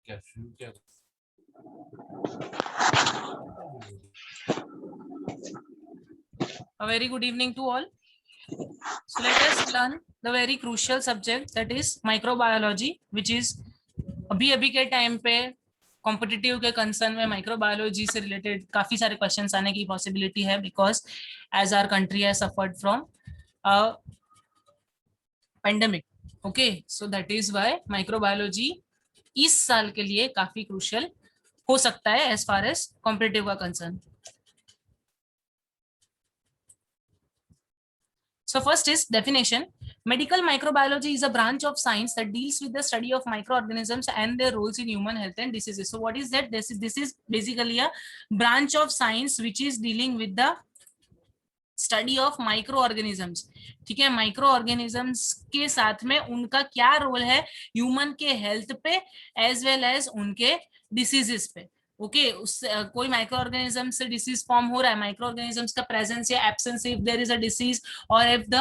A very good evening to all. So let us learn the very crucial subject, that is microbiology, which is अभी के time पे competitive के concern में microbiology से related काफी सारे क्वेश्चंस आने की पॉसिबिलिटी है, because as our country has suffered from pandemic. Okay, so that is why microbiology इस साल के लिए काफी क्रूशियल हो सकता है एज फार एज कॉम्पिटिटिव का concern. So first is definition. Medical microbiology is a branch of science that deals with the study of microorganisms and their roles in human health and diseases. So what is that? This is basically a branch of science which is dealing with the study of microorganisms. ठीक है, microorganisms के साथ में उनका क्या role है human के health पे एज वेल एज उनके डिसीजेस पे. ओके, कोई माइक्रो ऑर्गेनिज्म से डिसीज फॉर्म हो रहा है, माइक्रो ऑर्गेनिजम्स का प्रेजेंस या absence, if there is a disease और इफ द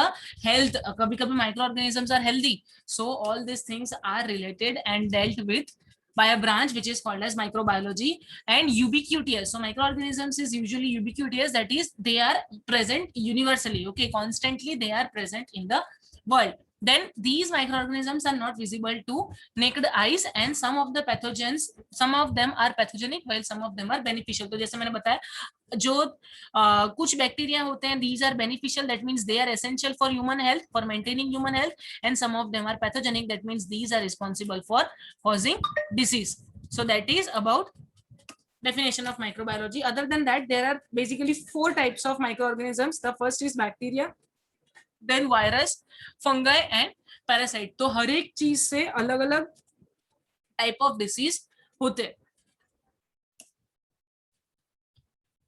हेल्थ, कभी कभी micro organisms are healthy. So all this things are related and dealt with by a branch which is called as microbiology. And ubiquitous, so microorganisms is usually ubiquitous, that is they are present universally. Okay, constantly they are present in the world. Then these microorganisms are not visible to naked eyes and some of the pathogens, some of them are pathogenic while some of them are beneficial. तो जैसे मैंने बताया जो कुछ bacteria होते हैं, these are beneficial, that means they are essential for human health, for maintaining human health, and some of them are pathogenic, that means these are responsible for causing disease. So that is about definition of microbiology. Other than that, there are basically 4 types of microorganisms. The first is bacteria, then virus, fungi and parasite. तो हर एक चीज से अलग अलग type of disease होते हैं.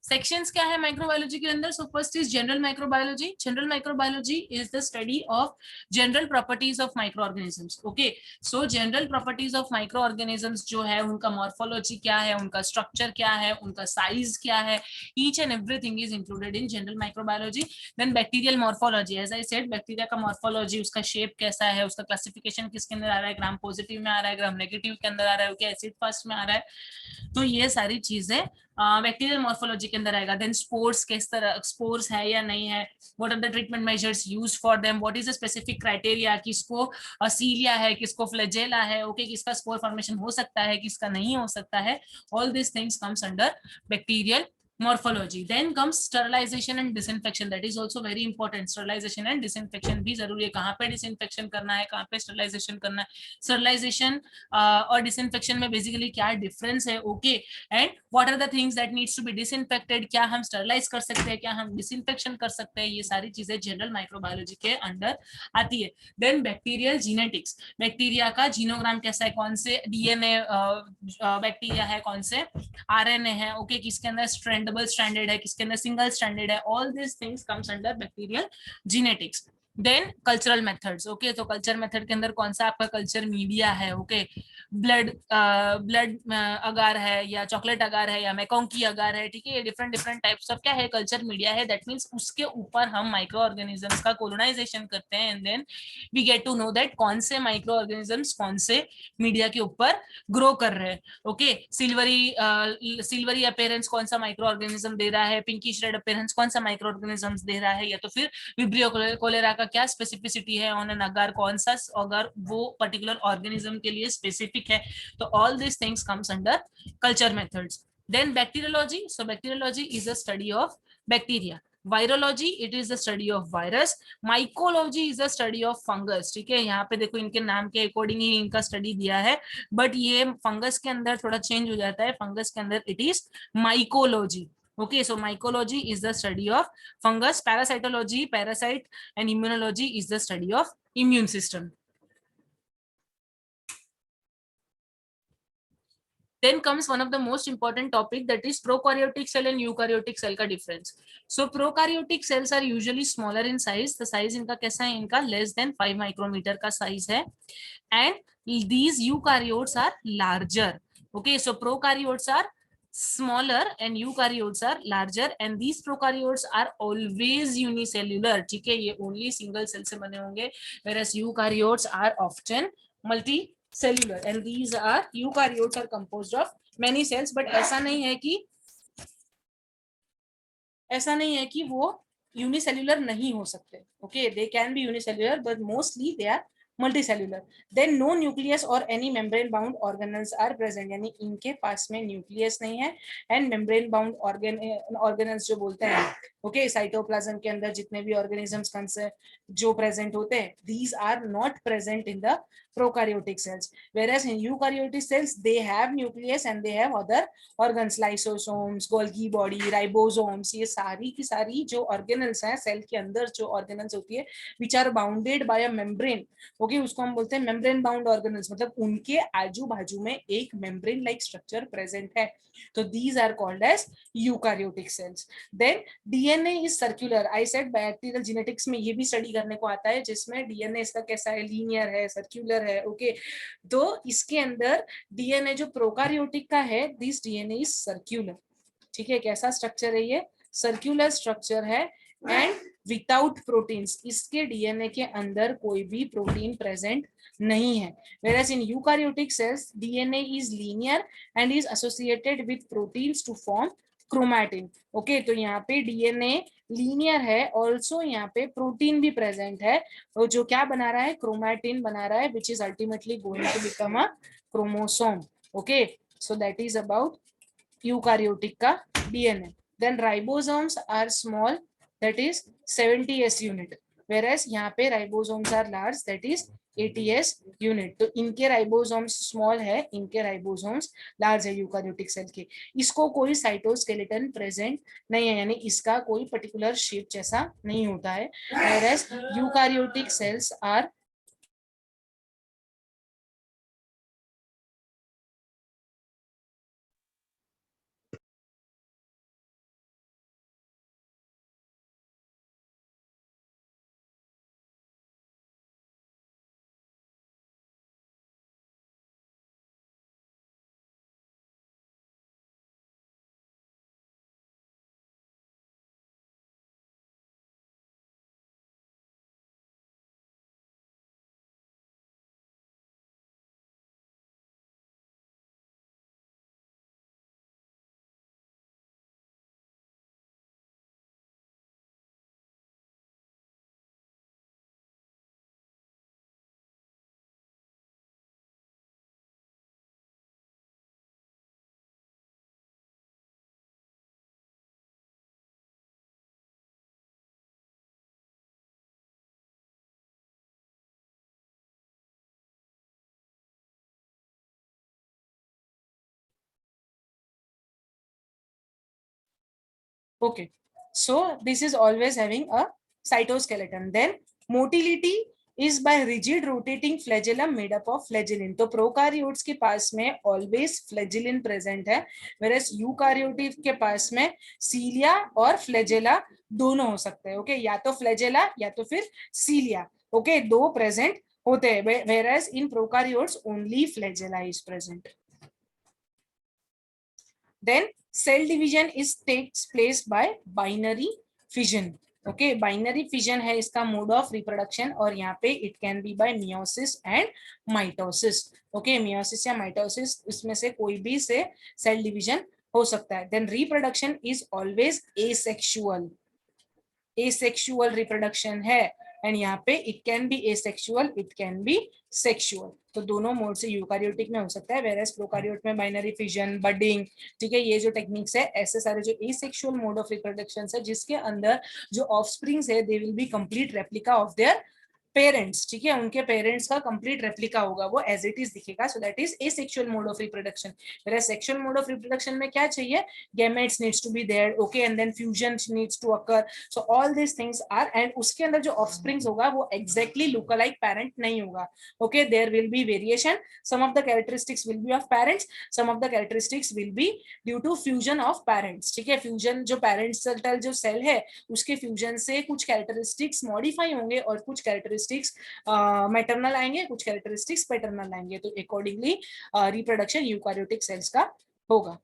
Sections क्या है माइक्रोबायोलॉजी के अंदर? सो first is general microbiology. General microbiology is the study of general properties of micro organisms. Okay, so general properties of micro organisms जो है उनका मॉर्फोलॉजी क्या है, उनका स्ट्रक्चर क्या है, उनका साइज क्या है, each and everything is included in general microbiology. Then bacterial morphology, as I said, bacteria का मॉर्फोलॉजी, उसका शेप कैसा है, उसका क्लासिफिकेशन किसके अंदर आ रहा है, ग्राम पॉजिटिव में आ रहा है, ग्राम नेगेटिव के अंदर आ रहा है, क्या एसिड फास्ट में आ रहा है, तो ये सारी चीजें बैक्टीरियल मॉर्फोलॉजी के अंदर आएगा. देन स्पोर्स, किस तरह स्पोर्स है या नहीं है, what are the treatment measures used for them, what is the specific criteria, किसको सीलिया है, किसको फ्लैजेला है, ओके, किसका स्पोर फॉर्मेशन हो सकता है, किसका नहीं हो सकता है. All this things comes under bacterial morphology. Then comes sterilization and disinfection, that is also very important. sterilization and disinfection भी जरूरी है. कहाँ पे disinfection करना है, कहाँ पे sterilization करना है, sterilization और disinfection में basically क्या difference है, okay, and what are the things that needs to be disinfected, क्या हम sterilize कर सकते हैं, क्या हम disinfection कर सकते हैं, ये सारी चीजें general microbiology के अंदर आती है. Then bacterial genetics, बैक्टीरिया का जीनोग्राम कैसा है, कौन से DNA बैक्टीरिया है, कौन से RNA है, ओके, किसके अंदर स्ट्रैंडेबल स्ट्रैंडेड है, किसके अंदर सिंगल स्ट्रैंडेड है. All this things comes under bacterial genetics. Then cultural methods. Okay, तो कल्चर मेथड के अंदर कौन सा आपका कल्चर मीडिया है, ओके, ब्लड अगार है या चॉकलेट अगार है या मैकोंकी अगार है, ठीक है, ये डिफरेंट डिफरेंट टाइप्स ऑफ क्या है कल्चर मीडिया है. दैट मीन्स उसके ऊपर हम माइक्रो ऑर्गेनिजम्स का कोलोनाइजेशन करते हैं and then we get to know that कौन से माइक्रो ऑर्गेनिजम्स कौन से मीडिया के ऊपर ग्रो कर रहे हैं. ओके, सिल्वरी अपीयरेंस कौन सा माइक्रो ऑर्गेनिज्म दे रहा है, पिंकिश रेड अपीयरेंस कौन सा माइक्रो ऑर्गेनिज्म दे रहा है, या तो फिर विब्रियो कोलेरा का क्या स्पेसिफिसिटी है ऑन एन अगार, कौन सा अगर वो पर्टिकुलर ऑर्गेनिज्म के लिए स्पेसिफिक है. तो all this things comes under culture methods. Then bacteriology. So bacteriology is a study of bacteria. Virology, it is the study of virus. Mycology is the study of fungus. ठीक है, यहाँ पे देखो इनके नाम के अकॉर्डिंग ही इनका स्टडी दिया है, बट ये फंगस के अंदर थोड़ा चेंज हो जाता है. फंगस के अंदर it is mycology. Okay, so mycology is the study of fungus. Parasitology, parasite and immunology is the study of immune system. Then comes one of the most important topic, that is prokaryotic cell and eukaryotic cell का difference. So prokaryotic cells are usually smaller in size. The size इनका कैसा है, इनका less than 5 micrometer का size है, and these eukaryotes are larger. Okay, so prokaryotes are smaller and eukaryotes are larger, and these prokaryotes are always unicellular. ठीक है, ये only single cell से बने होंगे, whereas eukaryotes are often multi cellular and these are eukaryotes are composed of many cells, but ऐसा नहीं है कि वो यूनिसेल्युलर नहीं हो सकते. Okay, they can be unicellular but mostly they are multicellular. Then no nucleus और any membrane bound organelles are present, यानी इनके पास में न्यूक्लियस नहीं है एंड मेम्ब्रेन बाउंड ऑर्गेनल्स जो बोलते हैं, ओके, साइटोप्लाज्म के अंदर जितने भी ऑर्गेनिजम्स जो प्रेजेंट होते हैं, these are not present in the prokaryotic cells, whereas in eukaryotic cells they have nucleus and they have other organs, lysosomes, Golgi body, ribosomes. ये सारी की सारी जो ऑर्गेनल्स हैं सेल के अंदर, जो ऑर्गेनल्स होती है which are bounded by a membrane, okay, उसको हम बोलते हैं मेम्ब्रेन बाउंड ऑर्गेनल्स, मतलब उनके आजू बाजू में एक मेम्ब्रेन लाइक स्ट्रक्चर प्रेजेंट है. तो these are called as eukaryotic cells. Then DNA is circular. I said bacterial genetics में ये भी स्टडी करने को आता है, जिसमें डीएनए इसका कैसा है, लीनियर है, सर्कुलर है. ओके, तो इसके अंदर डीएनए जो प्रोकार्योटिक का है, दिस डीएनए इज सर्कुलर. ठीक है, कैसा स्ट्रक्चर है ये, सर्कुलर स्ट्रक्चर है एंड विदाउट प्रोटीन्स. इसके डीएनए के अंदर कोई भी प्रोटीन प्रेजेंट नहीं है. whereas in eukaryotic cells DNA is linear and is associated with proteins to form chromatin. Okay, तो यहाँ पे डीएनए लीनियर है, ऑल्सो यहाँ पे प्रोटीन भी प्रेजेंट है, और जो क्या बना रहा है, क्रोमैटिन बना रहा है, which is ultimately going to become a chromosome. Okay, so that is about eukaryotic का DNA. Then ribosomes are small, that is 70s unit, whereas यहाँ पे ribosomes are large, that is 80s unit. तो इनके ribosomes small है, इनके ribosomes large है eukaryotic cell के. इसको कोई साइटोस्केलेटन प्रेजेंट नहीं है, यानी इसका कोई पर्टिकुलर शेप जैसा नहीं होता है. whereas eukaryotic cells are okay, so this is always having a cytoskeleton. Then motility is by rigid rotating flagellum made up of flagellin. तो प्रोकार्योट्स के पास में always flagellin present है, whereas यूकार्योटिक के पास में सीलिया और फ्लैजेला दोनों हो सकते हैं. ओके, या तो फ्लैजेला या तो फिर सीलिया, ओके, दो प्रेजेंट होते हैं, whereas in prokaryotes only flagella is present. Then cell division is takes place by binary fission. Okay, binary fission है इसका मोड ऑफ रिप्रोडक्शन, और यहाँ पे it can B bye meiosis and mitosis. Okay, meiosis या mitosis, इसमें से कोई भी से सेल डिवीजन हो सकता है. Then reproduction is always asexual, asexual reproduction है, एंड यहाँ पे it can be asexual, it can be sexual. तो दोनों मोड से यूकार्योटिक में हो सकता है, वेरएस प्रोकार्योट में बाइनरी फिजन, बडिंग, ठीक है, ये जो टेक्निक्स है, ऐसे सारे जो एसेक्सुअल मोड ऑफ रिप्रोडक्शन है, जिसके अंदर जो ऑफस्प्रिंग्स है they will be complete replica of their parents. ठीक है, उनके पेरेंट्स का कंप्लीट रेप्लिका होगा, वो एज इट इज दिखेगा. So that is asexual mode of reproduction. Where sexual mode of reproduction में क्या चाहिए, gametes needs to be there, okay, and then fusion needs to occur. So all this things are, and उसके अंदर जो offsprings होगा वो exactly look alike parent नहीं होगा. Okay, there will be variation. Some of the characteristics will be of parents, some of the characteristics will be due to fusion of parents. ठीक है, fusion जो पेरेंट्स जो cell है उसके fusion से कुछ कैरेक्टरिस्टिक्स मॉडिफाई होंगे और कुछ कैरेक्टरिस्टिक्स मैटरनल आएंगे, कुछ कैरेक्टरिस्टिक्स पैटर्नल आएंगे. तो अकॉर्डिंगली रिप्रोडक्शन यूकार्योटिक सेल्स का होगा.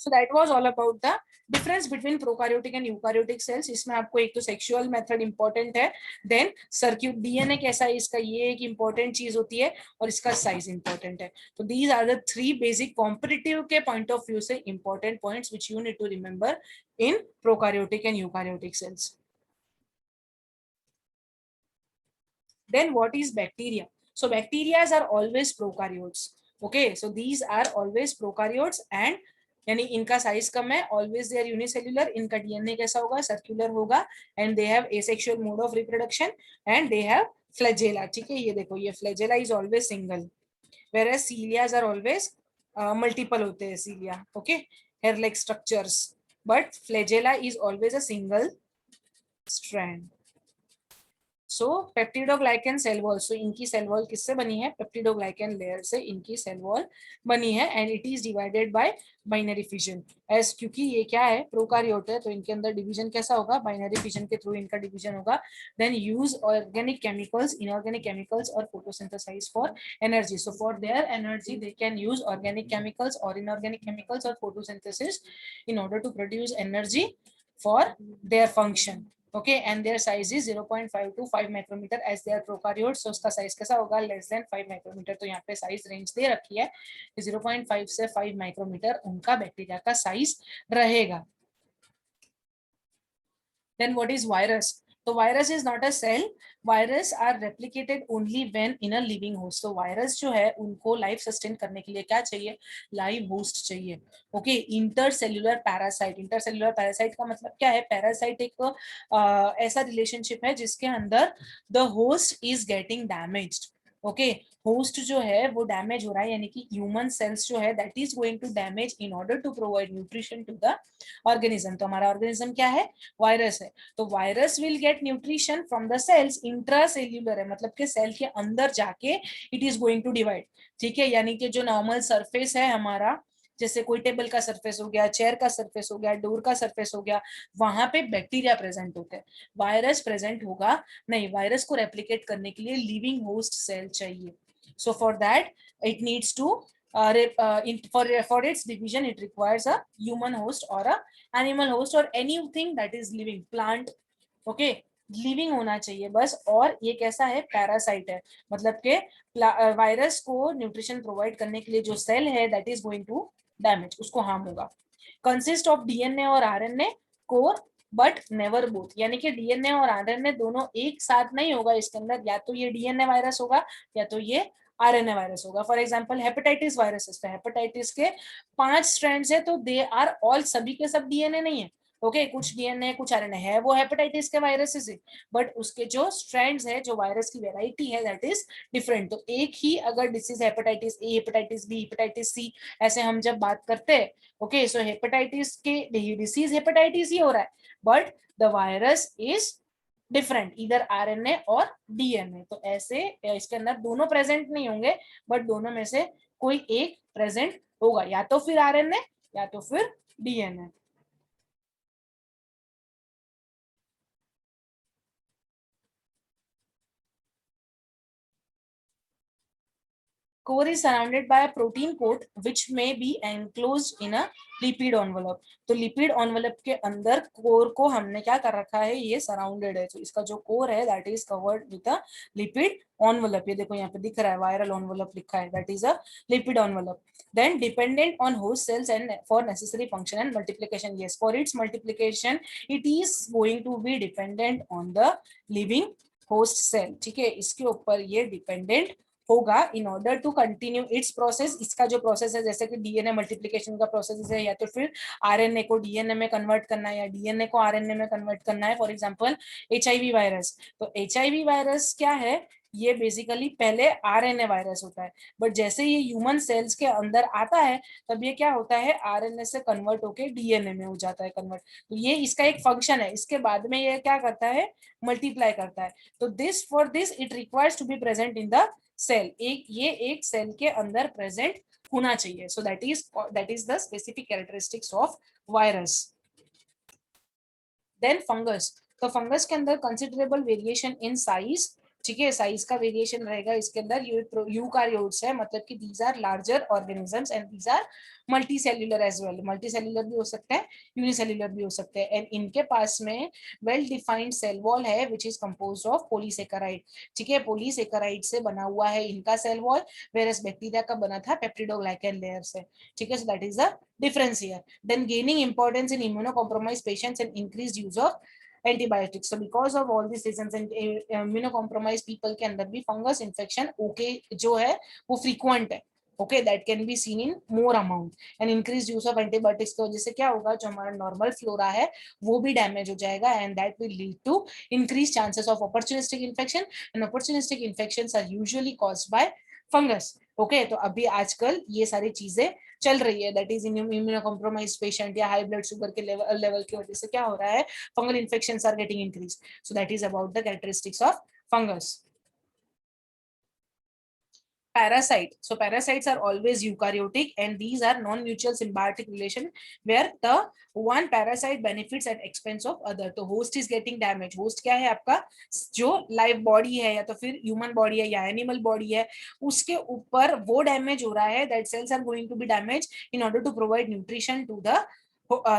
So that was all about the difference between prokaryotic and eukaryotic cells. इसमें आपको एक तो सेक्सुअल मेथड इंपॉर्टेंट है, देन सर्क्यूट डीएनए कैसा है इसका, ये एक इंपॉर्टेंट चीज होती है, और इसका साइज इंपॉर्टेंट है. तो these are the three basic competitive के पॉइंट ऑफ व्यू से important points which you need to remember in prokaryotic and eukaryotic cells. Then what is bacteria? So bacteria are always prokaryotes. Okay, so these are always prokaryotes and यानी इनका size कम है, always they are unicellular, इनका DNA कैसा होगा, circular होगा, and they have asexual mode of reproduction and they have flagella. ठीक है, ये देखो, ये flagella is always single, whereas cilias are always multiple होते हैं cilia. Okay, hair like structures, but flagella is always a single strand. So peptidoglycan cell wall, so इनकी cell wall किससे बनी है, पेप्टिडोग्लाइकन लेयर से इनकी सेल वॉल बनी है, and it is divided by binary fission. As क्योंकि ये क्या है, प्रोकारियोट है, तो इनके अंदर डिवीजन कैसा होगा, बाइनरी फिजन के थ्रू इनका डिवीजन होगा. Then use organic chemicals, inorganic chemicals और photosynthesize for energy. So for their energy they can use organic chemicals और इनऑर्गेनिक केमिकल्स और photosynthesis in order to produce energy for their function. Okay, and their size is 0.5 to 5 micrometer as they are prokaryotes. So उसका size कैसा होगा, less than 5 micrometer. तो यहाँ पे size range दे रखी है, 0.5 से 5 माइक्रोमीटर उनका बैक्टीरिया का साइज रहेगा. Then what is virus? So virus is not a cell. Virus are replicated only when in a living host. So virus जो है उनको लाइफ सस्टेन करने के लिए क्या चाहिए, लाइव होस्ट चाहिए. Okay, intercellular parasite. Intercellular parasite का मतलब क्या है, पैरासाइट एक ऐसा रिलेशनशिप है जिसके अंदर the host is getting damaged. Okay, host जो है वो डैमेज हो रहा है, यानी कि ह्यूमन सेल्स जो है that is going to damage in order to provide nutrition to the organism. तो हमारा ऑर्गेनिज्म क्या है, वायरस है. तो virus will get nutrition from the cells, intracellular है, मतलब कि सेल के अंदर जाके it is going to divide. ठीक है, यानी कि जो नॉर्मल सरफेस है हमारा, जैसे कोई टेबल का सरफेस हो गया, चेयर का सरफेस हो गया, डोर का सरफेस हो गया, वहां पे बैक्टीरिया प्रेजेंट होते हैं, वायरस प्रेजेंट होगा नहीं. वायरस को रेप्लिकेट करने के लिए लिविंग होस्ट सेल चाहिए. So for that it needs to for its division it requires a human host or a animal host or anything that is living, plant. okay, living होना चाहिए बस. और ये कैसा है, पैरासाइट है, मतलब के वायरस को न्यूट्रिशन प्रोवाइड करने के लिए जो सेल है that is going to damage, उसको हार्म होगा. कंसिस्ट ऑफ डीएनए और RNA core but never both, यानी कि डीएनए और आरएनए दोनों एक साथ नहीं होगा इसके अंदर, या तो ये डीएनए वायरस होगा या तो ये आरएनए वायरस होगा. फॉर एग्जांपल हेपेटाइटिस वायरस है, हेपेटाइटिस के 5 स्ट्रैंड्स है, तो दे आर ऑल, सभी के सब डीएनए नहीं है. ओके, कुछ डीएनए कुछ आरएनए है, वो हेपेटाइटिस के वायरसेस है, बट उसके जो स्ट्रैंड्स है, जो वायरस की वेराइटी है दैट इज डिफरेंट. तो एक ही अगर disease hepatitis A, hepatitis B, hepatitis C, ऐसे हम जब बात करते हैं, ओके, सो हेपेटाइटिस के डिसीज हेपेटाइटिस ही हो रहा है, but the virus is different, इधर आरएनए और डीएनए. तो ऐसे इसके अंदर दोनों प्रेजेंट नहीं होंगे, बट दोनों में से कोई एक प्रेजेंट होगा, या तो फिर आरएनए या तो फिर DNA. Core is surrounded by a protein coat which may be enclosed in a lipid envelope. तो लिपिड envelope के अंदर कोर को हमने क्या कर रखा है, ये सराउंडेड है. तो इसका जो कोर है that is covered with a lipid envelope. ये देखो यहाँ पे दिख रहा है वायरल envelope लिखा है, that is a lipid envelope. Then dependent on host cells and for necessary function and multiplication. Yes, for its multiplication it is going to be dependent on the living host cell. ठीक है, इसके ऊपर ये dependent होगा in order to continue its process. इसका जो process है, जैसे कि डीएनए मल्टीप्लिकेशन का प्रोसेस है, या तो फिर आरएनए को डीएनए में कन्वर्ट करना है या डीएनए को आरएनए में कन्वर्ट करना है. For example HIV virus. तो एचआईवी वायरस क्या है, ये बेसिकली पहले आरएनए वायरस होता है, बट जैसे ये ह्यूमन सेल्स के अंदर आता है तब ये क्या होता है, आरएनए से कन्वर्ट होके डीएनए में हो जाता है कन्वर्ट. तो ये इसका एक फंक्शन है. इसके बाद में ये क्या करता है, मल्टीप्लाई करता है. तो this for this it requires to be present in the cell. ये एक सेल के अंदर प्रेजेंट होना चाहिए. So that is the specific characteristics of virus. Then fungus. तो फंगस के अंदर कंसिडरेबल वेरिएशन इन साइज, ठीक है, साइज का वेरिएशन रहेगा इसके अंदर। यूकारियोट्स है, मतलब कि these are larger organisms and these are multi cellular as well. Multi cellular भी हो सकते हैं, यूनिसेल्यूलर भी हो सकते हैं। एंड इनके पास में वेल डिफाइंड सेल वॉल है which is composed of polysaccharide. ठीक है, पॉलीसेकेराइड से बना हुआ है इनका सेल वॉल, वेरस बैक्टीरिया का बना था पेप्टिडोग्लाइकन लेयर से। ठीक है, so that is the difference here. Then gaining importance in immuno compromise patients and increase use of antibiotics. So because of all these reasons and immunocompromised people के अंदर भी fungus infection okay जो है वो frequent है। Okay, that can be seen in more amount. And increase use of antibiotics की वजह से क्या होगा, जो हमारा नॉर्मल फ्लोरा है वो भी डैमेज हो जाएगा and that will lead to increase chances of opportunistic infection. And opportunistic infections are usually caused by fungus. Okay, तो अभी आजकल ये सारी चीजें चल रही है, that is in immuno compromise patient या हाई ब्लड शुगर के लेवल की वजह से क्या हो रहा है, fungal infections are getting increase. So that is about the characteristics of fungus. Parasite. So parasites are always eukaryotic and these are non-mutual symbiotic relation where the one parasite benefits at expense of other. तो host is getting damaged. Host क्या है आपका, जो live body है या तो फिर human body है या animal body है, उसके ऊपर वो damage हो रहा है, that cells are going to be damaged in order to provide nutrition to the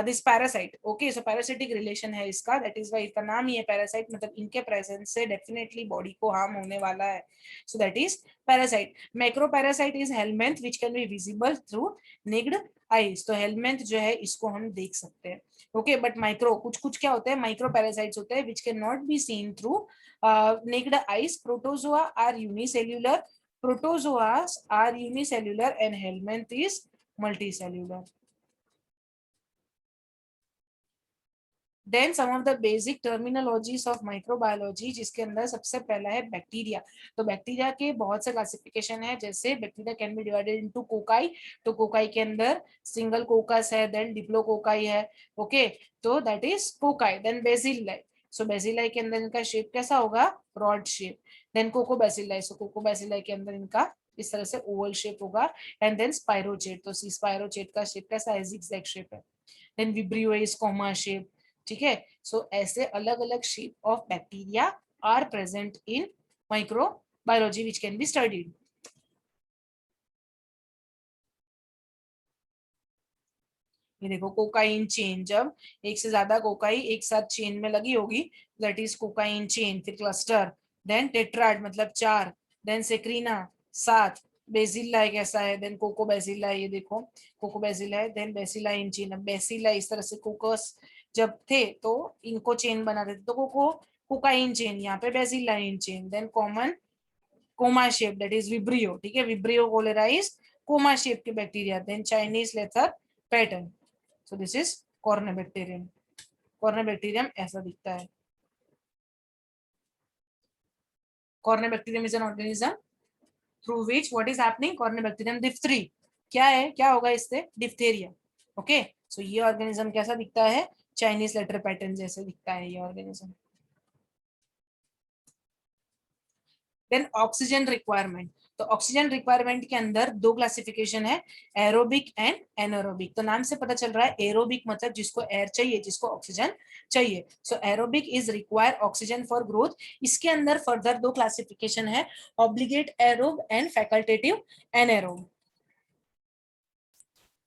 this parasite. Okay, so parasitic relation है इसका, दैट इज वाई इसका नाम ही है पैरासाइट, मतलब इनके प्रेजेंस से डेफिनेटली बॉडी को हार्म होने वाला है। So that is parasite. Macroparasite is helminth which can be visible through naked eyes. तो हेलमिंथ जो है इसको हम देख सकते हैं। ओके, बट माइक्रो कुछ कुछ क्या होता है, माइक्रो पैरासाइट्स होते हैं which can not be seen through naked eyes. Protozoa are unicellular, protozoas are unicellular and helminth is multicellular. Then some of the basic terminologies of microbiology, जिसके अंदर सबसे पहला है बैक्टीरिया। तो बैक्टीरिया के बहुत से क्लासिफिकेशन है, जैसे bacteria can be divided into cocci. तो कोकाई के अंदर सिंगल कोकस है, देन डिप्लोकोकाई है। ओके, तो that is cocci. Then bacilli. So bacilli के अंदर इनका शेप कैसा होगा, rod shape. Then coccobacilli. So coccobacilli के अंदर इनका इस तरह से ओवल शेप होगा। And then spirochete. तो स्पाइरोचेट का शेप कैसा है, जिगजैग शेप है। Then vibrio is comma shape. ठीक है, सो ऐसे अलग अलग shape of bacteria are present in microbiology which can be studied. ये देखो कोकाइन चेन, जब एक से ज्यादा कोकाई एक साथ चेन में लगी होगी, दैट इज कोकाइन चेन। फिर क्लस्टर, देन टेट्राड मतलब 4, देन सेक्रीना 7, बेसिला एक ऐसा है, देन कोको बेसिला, ये देखो कोको बेसिला है, देन बेसिला इन चेन। अब बेसिला इस तरह से कोकस जब थे तो इनको चेन बनाते थे, तो कोको कोकाइन चेन, यहाँ पे bacilli in chain. Then common comma shape that is vibrio. ठीक है, vibrio cholera is comma shape के bacteria. Then Chinese letter pattern. So this is Corynebacterium. Corynebacterium ऐसा दिखता है। Corynebacterium is an organism through which what is happening? Corynebacterium diphthery क्या है, क्या होगा इससे, डिप्थेरिया। ओके, सो ये ऑर्गेनिज्म कैसा दिखता है, चाइनीज लेटर पैटर्न जैसे दिखता है ये ऑर्गेनिज्म। Then oxygen requirement. तो ऑक्सीजन रिक्वायरमेंट के अंदर दो क्लासिफिकेशन है, एरोबिक एंड एनारोबिक। तो नाम से पता चल रहा है एरोबिक मतलब जिसको एयर चाहिए, जिसको ऑक्सीजन चाहिए। So aerobic is require oxygen for growth. इसके अंदर फर्दर दो क्लासिफिकेशन है, obligate aerobe and facultative anaerobe.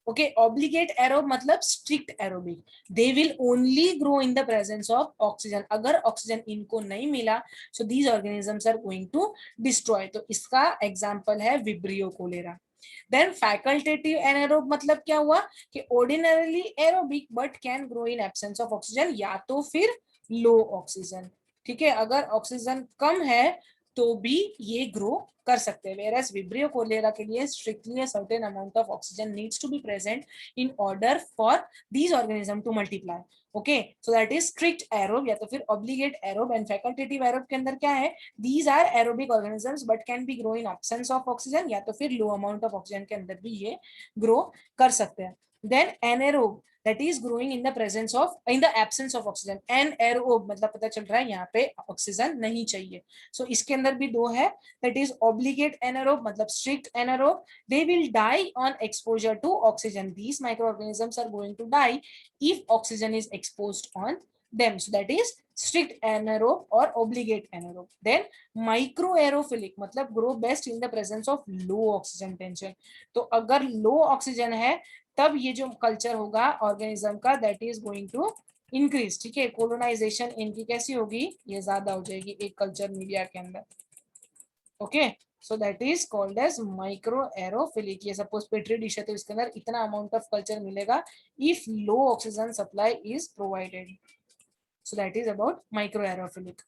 Okay, obligate aerobe मतलब strict aerobic, they will only grow in the presence of oxygen. अगर ऑक्सीजन इनको नहीं मिला, so these organisms are going to destroy. तो इसका एग्जांपल है vibrio cholera. Then facultative anaerobe मतलब क्या हुआ कि ordinarily aerobic but can grow in absence of oxygen, या तो फिर लो ऑक्सीजन। ठीक है, अगर ऑक्सीजन कम है तो भी ये ग्रो कर सकते हैं। whereas vibrio cholera के लिए strictly a certain amount of oxygen needs to be present in order for these organism to multiply. okay, so that is strict aerob या तो फिर obligate aerob and facultative aerob के अंदर क्या है, these are aerobic organisms but can be grow in absence of oxygen या तो फिर low amount of oxygen के अंदर भी ये grow कर सकते हैं। then anaerob that is growing in the presence of in the absence of oxygen। anaerob मतलब पता चल रहा है यहाँ पे ऑक्सीजन नहीं चाहिए। सो इसके अंदर भी दो है, that is obligate anaerobe मतलब strict anaerobe, they will die on exposure to oxygen। These microorganisms are going to die if oxygen is exposed on them, so that is strict anaerobe or obligate anaerobe. Then microaerophilic मतलब grow best in the presence of low oxygen tension. तो अगर low oxygen है तब ये जो culture होगा organism का that is going to increase. ठीक है, कोलोनाइजेशन इनकी कैसी होगी, ये ज्यादा हो जाएगी एक कल्चर मीडिया के अंदर. Okay, so that is called as micro aerophilic. ये सपोज पेट्री डिश है तो इसके अंदर इतना अमाउंट ऑफ कल्चर मिलेगा if low oxygen supply is provided. So that is about micro aerophilic.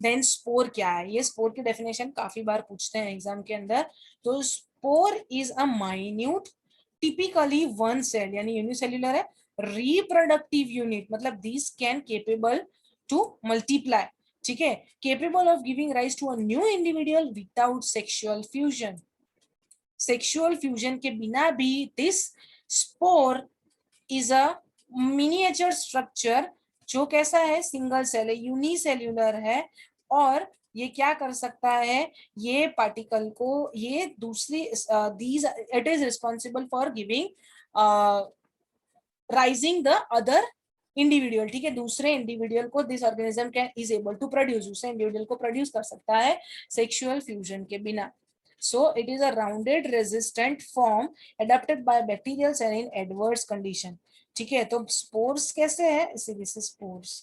Then spore क्या है, ये स्पोर की डेफिनेशन काफी बार पूछते हैं एग्जाम के अंदर. तो spore is a minute typically one cell यानी यूनिसेल्युलर है रिप्रोडक्टिव यूनिट. मतलब this can capable to multiply. ठीक है, capable of giving rise to a new individual without sexual fusion. Sexual fusion के बिना भी this spore is a miniature structure जो कैसा है, सिंगल सेल है, यूनिसेल्युलर है. और ये क्या कर सकता है, ये पार्टिकल को ये दूसरी these it is responsible for giving rising the other individual. ठीक है, दूसरे इंडिविजुअल को this organism can is able to produce, दूसरे इंडिविजुअल को प्रोड्यूस कर सकता है सेक्सुअल फ्यूजन के बिना. So it is a rounded resistant form adapted by bacterial cell in adverse condition. ठीक है, तो स्पोर्स कैसे है, इसी दिस स्पोर्स.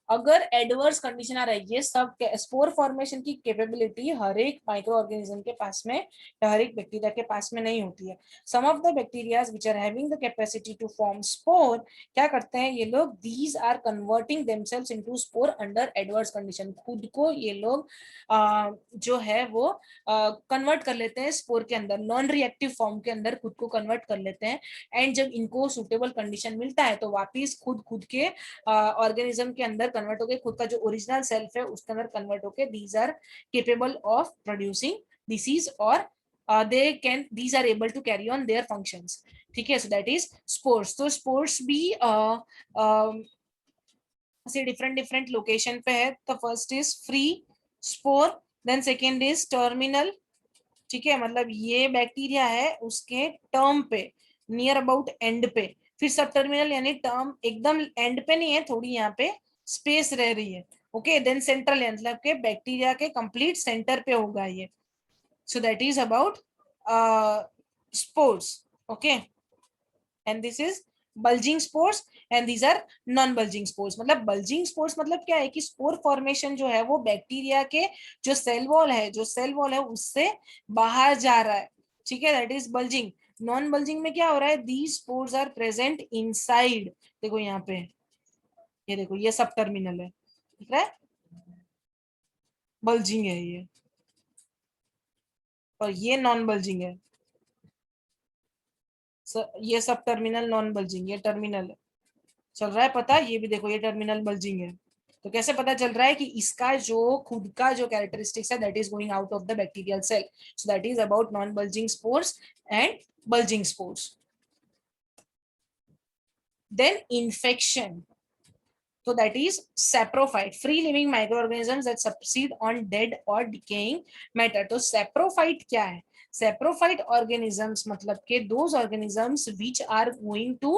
अगर एडवर्स कंडीशन आ रहा है, ये सब स्पोर फॉर्मेशन की कैपेबिलिटी हर एक माइक्रो ऑर्गेनिज्म के पास में या हर एक बैक्टीरिया के पास में नहीं होती है. Some of the bacterias which are having the capacity to form spore, क्या करते हैं ये लोग, these are converting themselves into spore under adverse condition. खुद को ये लोग जो है वो कन्वर्ट कर लेते हैं स्पोर के अंदर, नॉन रिएक्टिव फॉर्म के अंदर खुद को कन्वर्ट कर लेते हैं. एंड जब इनको सुटेबल कंडीशन मिलता है तो वापिस खुद के ऑर्गेनिज्म के अंदर कन्वर्ट होके खुद का जो ओरिजिनल सेल्फ है उसके अंदर कन्वर्ट होके these are capable of producing disease और they can these are able to carry on their functions. ठीक है, so that is spores. तो spores भी से डिफरेंट लोकेशन पे है. तो first is free spore, then second is terminal. ठीक है, मतलब ये बैक्टीरिया है उसके टर्म पे, नियर अबाउट एंड पे. फिर सब टर्मिनल यानी टर्म एकदम एंड पे नहीं है, थोड़ी यहाँ पे स्पेस रह रही है. ओके, देन सेंट्रल मतलब के बैक्टीरिया के कंप्लीट सेंटर पे होगा ये. So that is about spores. Okay, and this is bulging spores and these are non bulging spores. मतलब बल्जिंग स्पोर्स मतलब क्या है कि स्पोर फॉर्मेशन जो है वो बैक्टीरिया के जो सेल वॉल है उससे बाहर जा रहा है. ठीक है, that is bulging. Non bulging में क्या हो रहा है, these spores are present inside. देखो यहाँ पे, ये देखो ये सब टर्मिनल है, ठीक है, बल्जिंग है ये, और ये नॉन बल्जिंग है. ये सब टर्मिनल नॉन बल्जिंग, ये टर्मिनल है. चल रहा है पता, ये भी देखो ये टर्मिनल बल्जिंग है. तो कैसे पता चल रहा है कि इसका जो खुद का जो कैरेक्टरिस्टिक्स है that is going out of the bacterial cell. So that is about non bulging spores and bulging spores. Then infection. So that is saprophyte, free living microorganisms that succeed on dead or decaying matter. तो saprophyte क्या है, saprophyte organisms मतलब के those organisms which are going to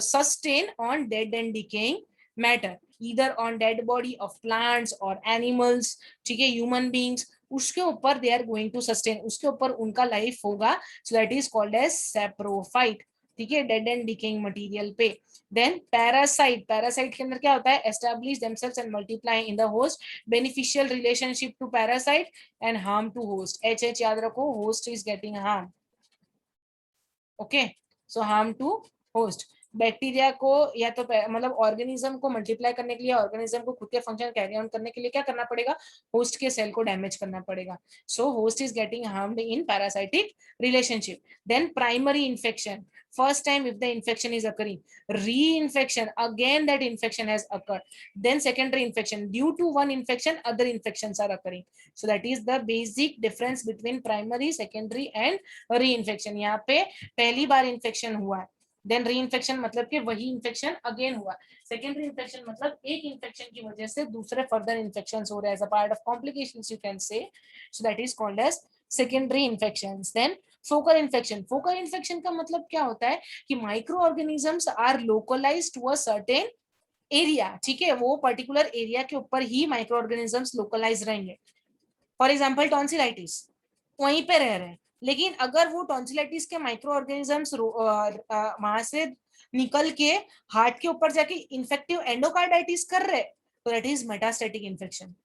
sustain on dead and decaying matter, either on dead body of plants or animals. ठीक है, human beings, उसके ऊपर they are going to sustain, उसके ऊपर उनका लाइफ होगा. So that is called as saprophyte. ठीक है, डेड एंड डिकेइंग मटेरियल पे. Then parasite. पैरासाइट के अंदर क्या होता है, establish themselves and multiply in the host, beneficial relationship to parasite and harm to host. एच याद रखो, host is getting harm. Okay, so harm to host. Bacteria को या तो मतलब ऑर्गेनिज्म को मल्टीप्लाई करने के लिए, ऑर्गेनिज्म को खुद के फंक्शन कैरी आउट करने के लिए क्या करना पड़ेगा, होस्ट के सेल को डैमेज करना पड़ेगा. So host is getting harmed in parasitic relationship. Then primary infection, first time if the infection is occurring. Reinfection, again that infection has occurred. Then secondary infection, due to one infection other infections are occurring. So that is the basic difference between primary, secondary and reinfection. यहाँ पे पहली बार infection हुआ, then reinfection मतलब कि वही infection again हुआ. Secondary infection मतलब एक इन्फेक्शन की वजह से दूसरे फर्दर इन्फेक्शन हो रहे हैं, as a part of complications you can say. So that is called as secondary infections. Then focal infection, focal infection का मतलब क्या होता है कि micro organisms are localised to a certain area, ठीक है, वो पर्टिकुलर एरिया के ऊपर ही माइक्रो ऑर्गेनिजम्स लोकलाइज रहेंगे। फॉर एग्जाम्पल टॉन्सिलाइटिस वहीं पे रह रहे हैं, लेकिन अगर वो टॉन्सिलाइटिस के माइक्रो ऑर्गेनिजम्स वहां से निकल के हार्ट के ऊपर जाके इन्फेक्टिव एंडोकार्डाइटिस कर रहे, तो that is metastatic infection.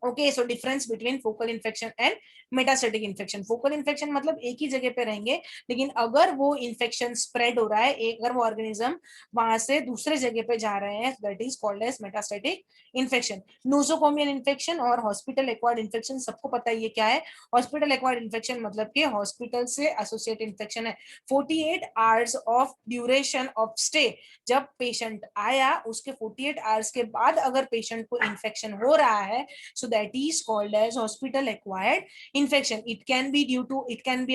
Okay, so difference between focal infection and metastatic infection. Focal infection मतलब एक ही जगह पे रहेंगे, लेकिन अगर वो इन्फेक्शन स्प्रेड हो रहा है, अगर वो ऑर्गेनिज्म वहां से दूसरे जगह पे जा रहे हैं, that is called as metastatic infection. Nosocomial infection और हॉस्पिटल एक्वायर्ड इन्फेक्शन सबको पता है ये क्या है। हॉस्पिटल एक्वायर्ड इन्फेक्शन मतलब कि हॉस्पिटल से एसोसिएट इन्फेक्शन है। 48 hours of duration of stay, जब पेशेंट आया उसके 48 आवर्स के बाद अगर पेशेंट को इन्फेक्शन हो रहा है, so that is called as hospital acquired infection. It can be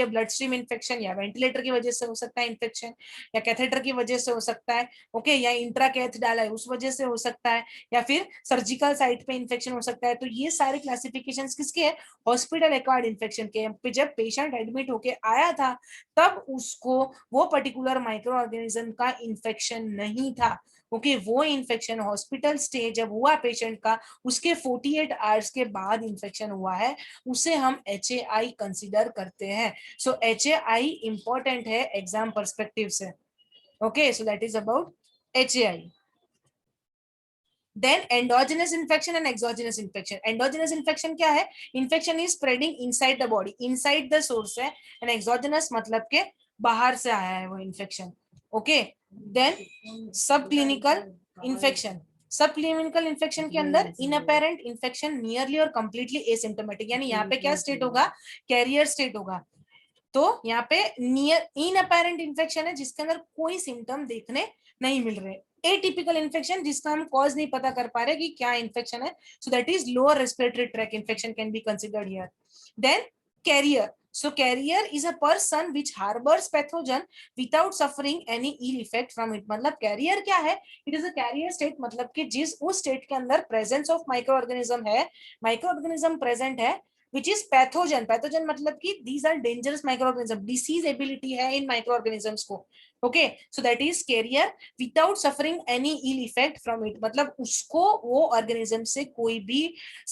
a bloodstream infection, या वेंटिलेटर की वजह से हो सकता है इन्फेक्शन, या कैथेटर की वजह से हो सकता है, ओके, या इंट्राकैथ डाला है उस वजह से हो सकता है, या फिर सर्जिकल साइट पे इन्फेक्शन हो सकता है। तो ये सारे क्लासिफिकेशंस किसके हैं? हॉस्पिटल एक्वायर्ड इन्फेक्शन के। जब पेशेंट एडमिट होके आया था तब उसको वो पर्टिकुलर माइक्रो ऑर्गेनिज्म का इन्फेक्शन नहीं था, ओके, वो इन्फेक्शन हॉस्पिटल स्टे जब हुआ पेशेंट का, उसके 48 आवर्स के बाद इन्फेक्शन हुआ है, उसे हम HAI कंसीडर करते हैं। सो HAI इंपॉर्टेंट है एग्जाम पर्सपेक्टिव से, okay, so that is about HAI। Then endogenous infection and exogenous infection. Endogenous infection क्या है? Infection is spreading inside the body, inside the source है, and exogenous मतलब के बाहर से आया है वो infection, okay? Then subclinical infection. सब क्लिनिकल इन्फेक्शन के अंदर इनअपेरेंट इन्फेक्शन नियरली और कंप्लीटली एसिम्टोमेटिक, यानी यहाँ पे क्या स्टेट होगा? कैरियर स्टेट होगा। तो यहाँ पे नियर इनअपेरेंट इन्फेक्शन है जिसके अंदर कोई सिम्टम देखने नहीं मिल रहे। एटिपिकल इन्फेक्शन जिसका हम कॉज नहीं पता कर पा रहे कि क्या इन्फेक्शन है, so that is lower respiratory track infection can be considered here. Then carrier, so carrier is a person which harbors pathogen without suffering any ill effect from it। मतलब कैरियर क्या है? It is a carrier state, मतलब कि जिस उस state के अंदर presence of micro organism है, माइक्रो ऑर्गेनिज्म प्रेजेंट है, which is pathogen। pathogen मतलब कि these are dangerous microorganism, disease ability है इन microorganisms को, okay, so that is carrier without suffering any ill effect from it। मतलब उसको वो organism से कोई भी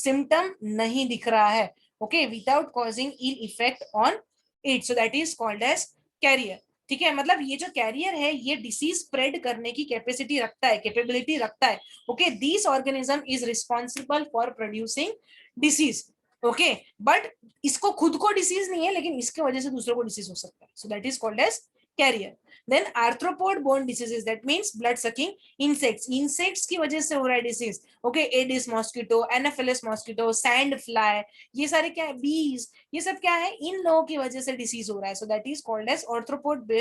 symptom नहीं दिख रहा है, okay, without causing ill effect on it, so that is called as carrier। ठीक है, मतलब ये जो कैरियर है ये डिसीज स्प्रेड करने की कैपेसिटी रखता है, कैपेबिलिटी रखता है, okay, this organism is responsible for producing disease, okay, but इसको खुद को डिसीज नहीं है, लेकिन इसके वजह से दूसरों को डिसीज हो सकता है, so that is called as carrier. Then arthropod borne diseases, that means blood sucking insects, insects की वजह से हो रहा है disease, okay, Aedes mosquito, Anopheles mosquito, sand fly, ये सारे क्या है? बीज, ये सब क्या है? इन लोगों की वजह से डिसीज हो रहा है, so that is called as arthropod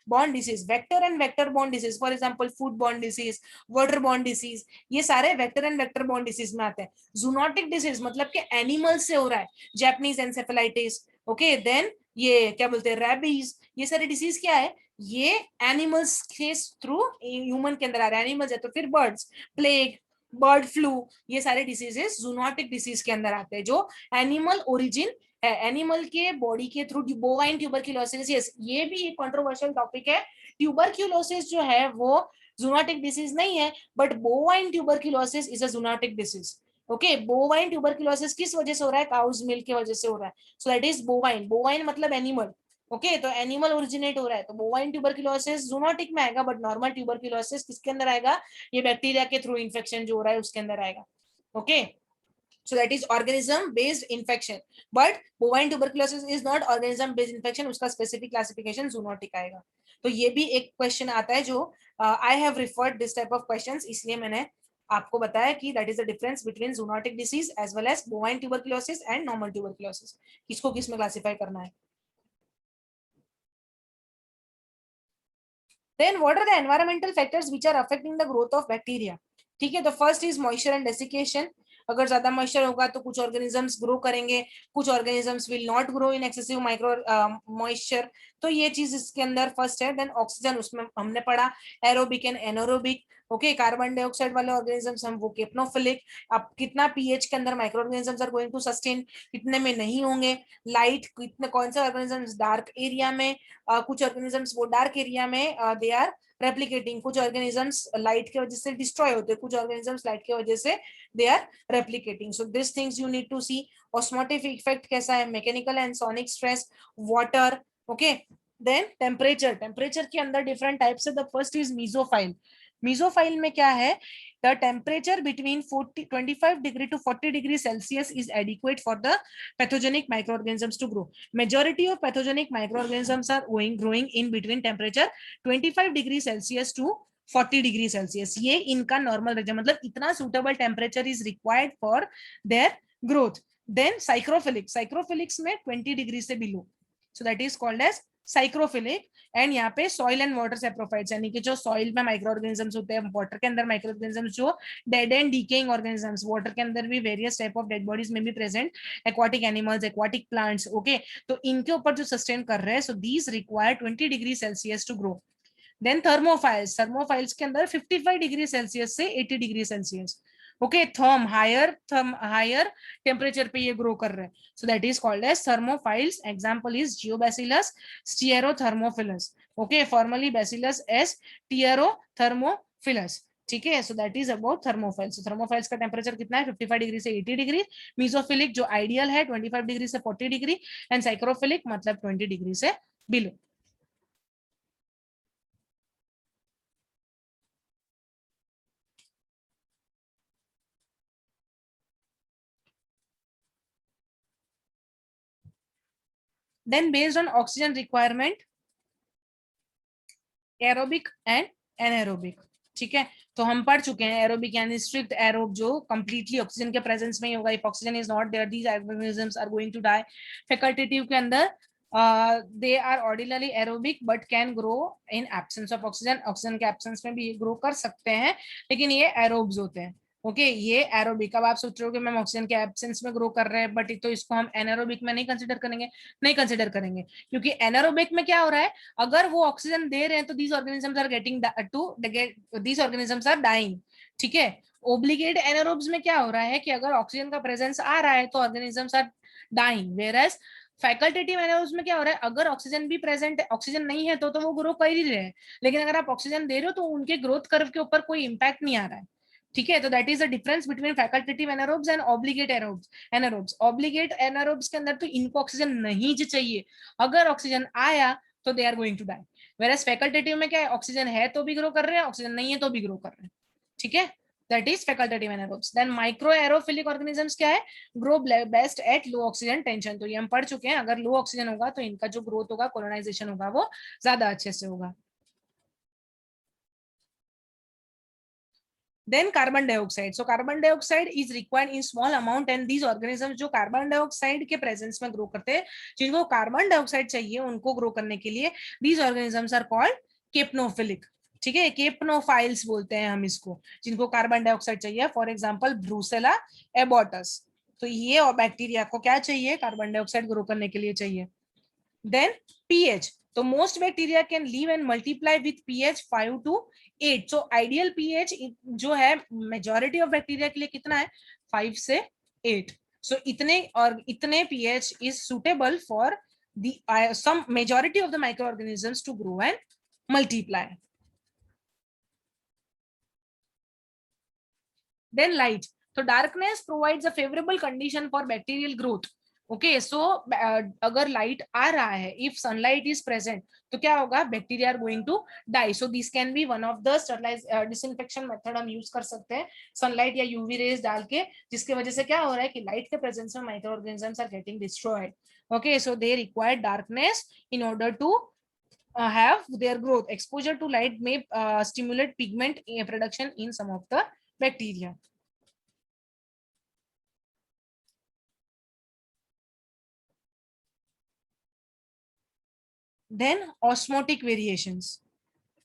borne disease. Vector and vector borne disease, for example food borne disease, water borne disease, ये सारे vector and vector borne disease में आते हैं। जूनोटिक डिसीज मतलब कि एनिमल से हो रहा है, जैपनीज एंसेफेलाइटिस, ओके, देन ये क्या बोलते हैं? रैबीज, ये सारे डिसीज क्या है? ये एनिमल्स के थ्रू ह्यूमन के अंदर आ रहा है, एनिमल्स है तो फिर बर्ड्स, प्लेग, बर्ड फ्लू, ये सारे डिसीजेस जूनोटिक डिसीज के अंदर आते हैं जो एनिमल ओरिजिन है, एनिमल के बॉडी के थ्रू। बोवाइन ट्यूबरक्यूलोसिस, यस, ये भी एक कंट्रोवर्शियल टॉपिक है। ट्यूबरक्यूलोसिस जो है वो जूनोटिक डिसीज नहीं है, but bovine tuberculosis is a zoonotic disease, okay. Bovine tuberculosis किस वजह से हो रहा है? काउज मिल्क की वजह से हो रहा है, so that is bovine. Bovine मतलब एनिमल, ओके, तो एनिमल ओरिजिनेट हो रहा है, तो बोवाइन ट्यूबरक्यूलोसिस जूनोटिक में आएगा, बट नॉर्मल ट्यूबरक्यूलोसिस किसके अंदर आएगा? ये बैक्टीरिया के थ्रू इन्फेक्शन जो हो रहा है उसके अंदर आएगा, okay, so that is organism based infection, but bovine tuberculosis is not organism based infection, उसका specific classification zoonotic आएगा। तो ये भी एक क्वेश्चन आता है जो I have referred this type of questions, इसलिए मैंने आपको बताया कि that is the difference between zoonotic disease as well as bovine tuberculosis and normal tuberculosis, किसको किस में क्लासिफाई करना है। Then what are the environmental factors which are affecting the growth of bacteria? ठीक है, तो first is moisture and desiccation. अगर ज्यादा मॉइस्चर होगा तो कुछ ऑर्गेनिजम्स ग्रो करेंगे, कुछ organisms will not grow in excessive micro moisture, तो ये चीज इसके अंदर फर्स्ट है। देन ऑक्सीजन, उसमें हमने पढ़ा aerobic and anaerobic, okay, carbon dioxide वाले ऑर्गेनिजम्स हम वो केप्नोफिलिक, अब कितना पीएच के अंदर micro organisms are going to sustain, कितने में नहीं होंगे, लाइट कितने, कौन से ऑर्गेनिजम्स डार्क एरिया में, कुछ ऑर्गेनिजम्स वो डार्क एरिया में दे आर रेप्लिकेटिंग, कुछ ऑर्गेनिजम्स लाइट की वजह से डिस्ट्रॉय होते हैं, कुछ ऑर्गेनिजम्स लाइट की वजह से they are replicating. So this things you need to see. Osmotic effect कैसा है, mechanical and sonic stress, water. Okay, then temperature. Temperature के अंदर डिफरेंट टाइप्स है. The first is mesophile. Mesophile में क्या है, the temperature between 25 degree to 40 degree Celsius is adequate for the pathogenic microorganisms to grow. Majority of pathogenic microorganisms are growing in between temperature 25 degree Celsius to 40 degree Celsius. ये इनका normal region, मतलब इतना suitable temperature is required for their growth. Then psychrophilic. Psychrophilics में 20 degree से below, so that is called as psychrophilic. And यहाँ पे soil and water saprophytes, यानी कि जो सॉइल में माइक्रो ऑर्गेनिजम्स होते हैं, वाटर के अंदर माइक्रो ऑर्गेनिजम्स जो dead and decaying organisms, water के अंदर भी various type of dead bodies में भी present, aquatic animals, aquatic plants. Okay, तो इनके ऊपर जो सस्टेन कर रहे हैं, so these require 20 degree Celsius to grow. Then thermophiles. Thermophiles के अंदर 55 डिग्री सेल्सियस से 80 degree Celsius. Okay, higher temperature पे ये ग्रो कर रहे हैं, so that is called as thermophiles. Example is geobacillus stearothermophilus. Okay, formerly bacillus stearothermophilus. ठीक है, so that is about thermophiles. Thermophiles का टेम्परेचर कितना है, 55 डिग्री से 80 डिग्री. मीजोफिलिक जो आइडियल है 25 डिग्री से 40 डिग्री, एंड साइक्रोफिलिक मतलब 20 डिग्री से below. Then based on oxygen requirement, aerobic and anaerobic. ठीक है, तो हम पढ़ चुके हैं एरोबिक यानी स्ट्रिक्ट एरोब, जो कंप्लीटली ऑक्सीजन के प्रेजेंस में ही होगा. If oxygen is not there, these organisms are going to die. Facultative के अंदर they are ordinary aerobic but can grow in absence of oxygen. Oxygen के एब्सेंस में भी ये ग्रो कर सकते हैं, लेकिन ये एरोब्स होते हैं. ओके, ये एरोबिक. अब आप सोच रहे हो कि मैम ऑक्सीजन के एब्सेंस में ग्रो कर रहे हैं, बट तो इसको हम एनारोबिक में नहीं कंसिडर करेंगे. नहीं कंसिडर करेंगे, क्योंकि एनारोबिक में क्या हो रहा है, अगर वो ऑक्सीजन दे रहे हैं तो these organisms are getting to these organisms are dying. ठीक है, ओब्लिगेट एनारोब्स में क्या हो रहा है कि अगर ऑक्सीजन का प्रेजेंस आ रहा है तो organisms are dying. Where as facultative anaerobes में क्या हो रहा है, अगर ऑक्सीजन भी प्रेजेंट है, ऑक्सीजन नहीं है तो वो ग्रो कर ही रहे हैं, लेकिन अगर आप ऑक्सीजन दे रहे हो तो उनके ग्रोथ कर्व के ऊपर कोई इंपैक्ट नहीं आ रहा है. ठीक है, तो that is the difference between facultative anaerobes and obligate anaerobes. Obligate anaerobes के अंदर तो इनको ऑक्सीजन नहीं चाहिए, अगर ऑक्सीजन आया तो they are going to die. Where facultative में क्या है, ऑक्सीजन है तो भी ग्रो कर रहे हैं, ऑक्सीजन नहीं है तो भी ग्रो कर रहे हैं. ठीक है, that is facultative anaerobes. Then micro aerophilic organisms क्या है, grow best at low oxygen tension. तो ये हम पढ़ चुके हैं, अगर लो ऑक्सीजन होगा तो इनका जो ग्रोथ होगा, कोलोनाइजेशन होगा, वो ज्यादा अच्छे से होगा. Then carbon dioxide. So carbon dioxide is required in small amount, and these organisms जो carbon dioxide के presence में grow करते हैं, जिनको carbon dioxide चाहिए उनको grow करने के लिए, these organisms are called capnophilic. ठीक है, केपनोफाइल्स बोलते हैं हम इसको, जिनको कार्बन डाइऑक्साइड चाहिए. For example brucella abortus. तो ये और बैक्टीरिया को क्या चाहिए, कार्बन डाइऑक्साइड ग्रो करने के लिए चाहिए. Then pH. तो most bacteria can live and multiply with pH 5 to 8. So ideal pH जो है मेजॉरिटी ऑफ बैक्टीरिया के लिए कितना है, 5 से 8. सो इतने pH is suitable for the some majority of the micro organisms to grow and multiply. Then light. So darkness provides a favorable condition for bacterial growth. Okay, so अगर light आ रहा है, if sunlight is present, तो क्या होगा, bacteria are going to die. So this can be one of the sterilise disinfection method हम use कर सकते हैं, सनलाइट या यूवी रेज डाल के, जिसकी वजह से क्या हो रहा है कि लाइट के प्रेजेंस में micro organisms are getting destroyed. Okay, so they require darkness in order to have their growth. Exposure to light may stimulate pigment production in some of the bacteria. Then osmotic variations.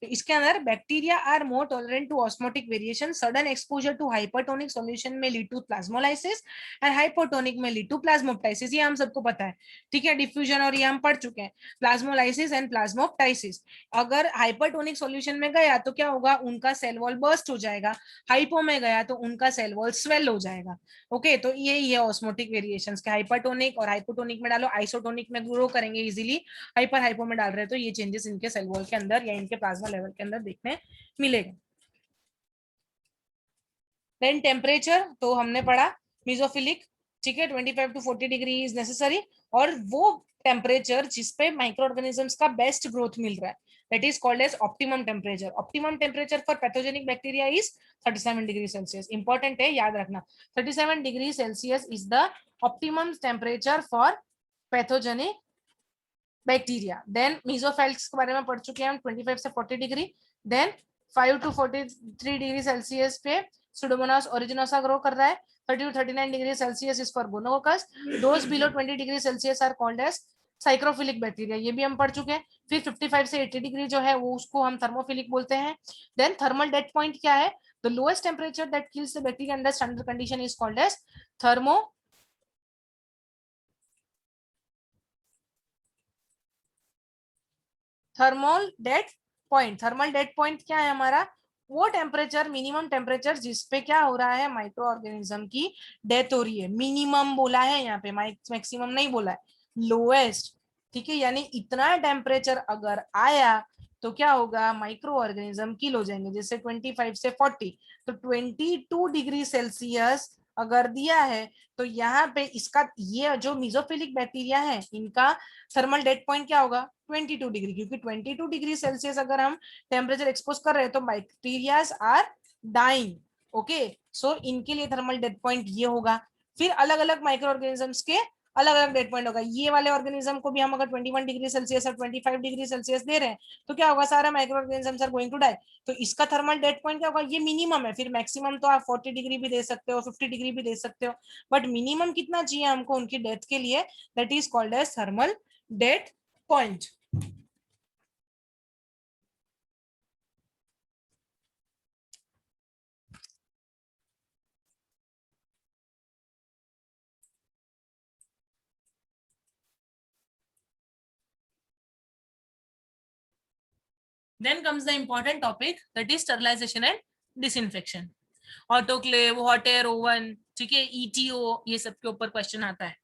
तो इसके अंदर bacteria are more tolerant to osmotic variation, sudden exposure to hypertonic solution में lead to plasmolysis and hypotonic में lead to plasmoptysis, ये हम सबको पता है, ठीक है, डिफ्यूजन और ये हम पढ़ चुके हैं, प्लाज्मोलाइसिस एंड प्लाज्मोप्टाइसिस। अगर हाइपरटोनिक सॉल्यूशन में गया तो क्या होगा, उनका सेल वॉल बर्स्ट हो जाएगा, हाइपो में गया तो उनका सेल वॉल स्वेल हो जाएगा। ओके, तो यही है ऑस्मोटिक वेरिएशंस के, हाइपरटोनिक और हाइपोटोनिक में डालो, आइसोटोनिक में ग्रो करेंगे इजीली, हाइपर हाइपो में डाल रहे हैं तो ये चेंजेस इनके सेल वॉल के अंदर या इनके प्लाज्मा लेवल के अंदर देखने मिलेगा। देन टेम्परेचर तो हमने पढ़ा मीजोफिलिक, ठीक है, 25 to 40 डिग्री इज नेसेसरी, और वो टेम्परेचर जिसपे माइक्रो ऑर्गेनिजम्स का बेस्ट ग्रोथ मिल रहा है, that is called as optimum temperature. Optimum temperature for pathogenic bacteria is 37 degrees Celsius. Important है, याद रखना, 37 degrees Celsius is the optimum temperature for pathogenic bacteria. Then mesophils के बारे में पढ़ चुके हैं हम, 25 से 40 degree. Then 5 to 43 degree Celsius पे Pseudomonas aeruginosa ग्रो कर रहा है, 30 to 39 degree Celsius is for gonococcus, those below 20 degree Celsius are called as psychrophilic bacteria, ये भी हम पढ़ चुके हैं। फिर 55 से 80 डिग्री जो है वो उसको हम थर्मोफिलिक बोलते हैं। देन थर्मल डेड पॉइंट क्या है, the lowest temperature that kills the bacteria under standard condition is called as thermal dead point. Thermal dead point क्या है हमारा, वो टेम्परेचर, मिनिमम टेम्परेचर जिसपे क्या हो रहा है, माइक्रो ऑर्गेनिज्म की डेथ हो रही है। मिनिमम बोला है यहाँ पे, मैक्सिमम नहीं बोला है, लोएस्ट, ठीक है, यानी इतना टेम्परेचर अगर आया तो क्या होगा, माइक्रो ऑर्गेनिज्म किल हो जाएंगे। जैसे 25 से 40, तो 22 डिग्री सेल्सियस अगर दिया है तो यहाँ पे इसका, ये जो मिजोफिलिक बैक्टीरिया है इनका थर्मल डेड पॉइंट क्या होगा, 22 डिग्री, क्योंकि 22 डिग्री सेल्सियस अगर हम टेम्परेचर एक्सपोज कर रहे हैं तो बैक्टीरियाज आर डाइंग। ओके, सो इनके लिए थर्मल डेड पॉइंट ये होगा। फिर अलग अलग माइक्रो ऑर्गेनिजम्स के अलग अलग डेड पॉइंट होगा। ये वाले ऑर्गेनिज्म को भी हम अगर 21 डिग्री सेल्सियस और 25 डिग्री सेल्सियस दे रहे हैं तो क्या होगा, सारा micro organisms are going to die. तो इसका थर्मल डेड पॉइंट क्या होगा, ये मिनिमम है। फिर मैक्सिमम तो आप 40 डिग्री भी दे सकते हो, 50 डिग्री भी दे सकते हो, बट मिनिमम कितना चाहिए हमको उनकी डेथ के लिए, that is called as thermal dead point. Then comes the important topic, that is sterilization and disinfection. Autoclave, hot air oven, ठीक है, ईटीओ, ये सब के ऊपर क्वेश्चन आता है।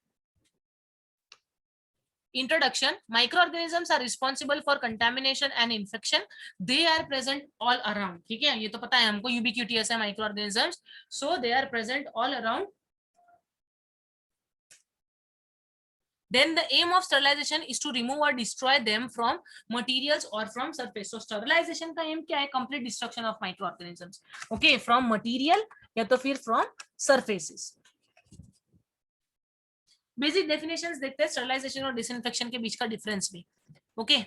Introduction. Microorganisms are responsible for contamination and infection. They are present all around. ठीक है, ये तो पता है हमको, ubiquitous है microorganisms, so they are present all around. Then the aim of sterilization is to remove or destroy them from materials or from surface. So sterilization का aim क्या है, complete destruction of microorganisms. Okay, from material या तो फिर from surfaces. Basic definitions देखते हैं, sterilization और disinfection के बीच का डिफरेंस भी। ओके,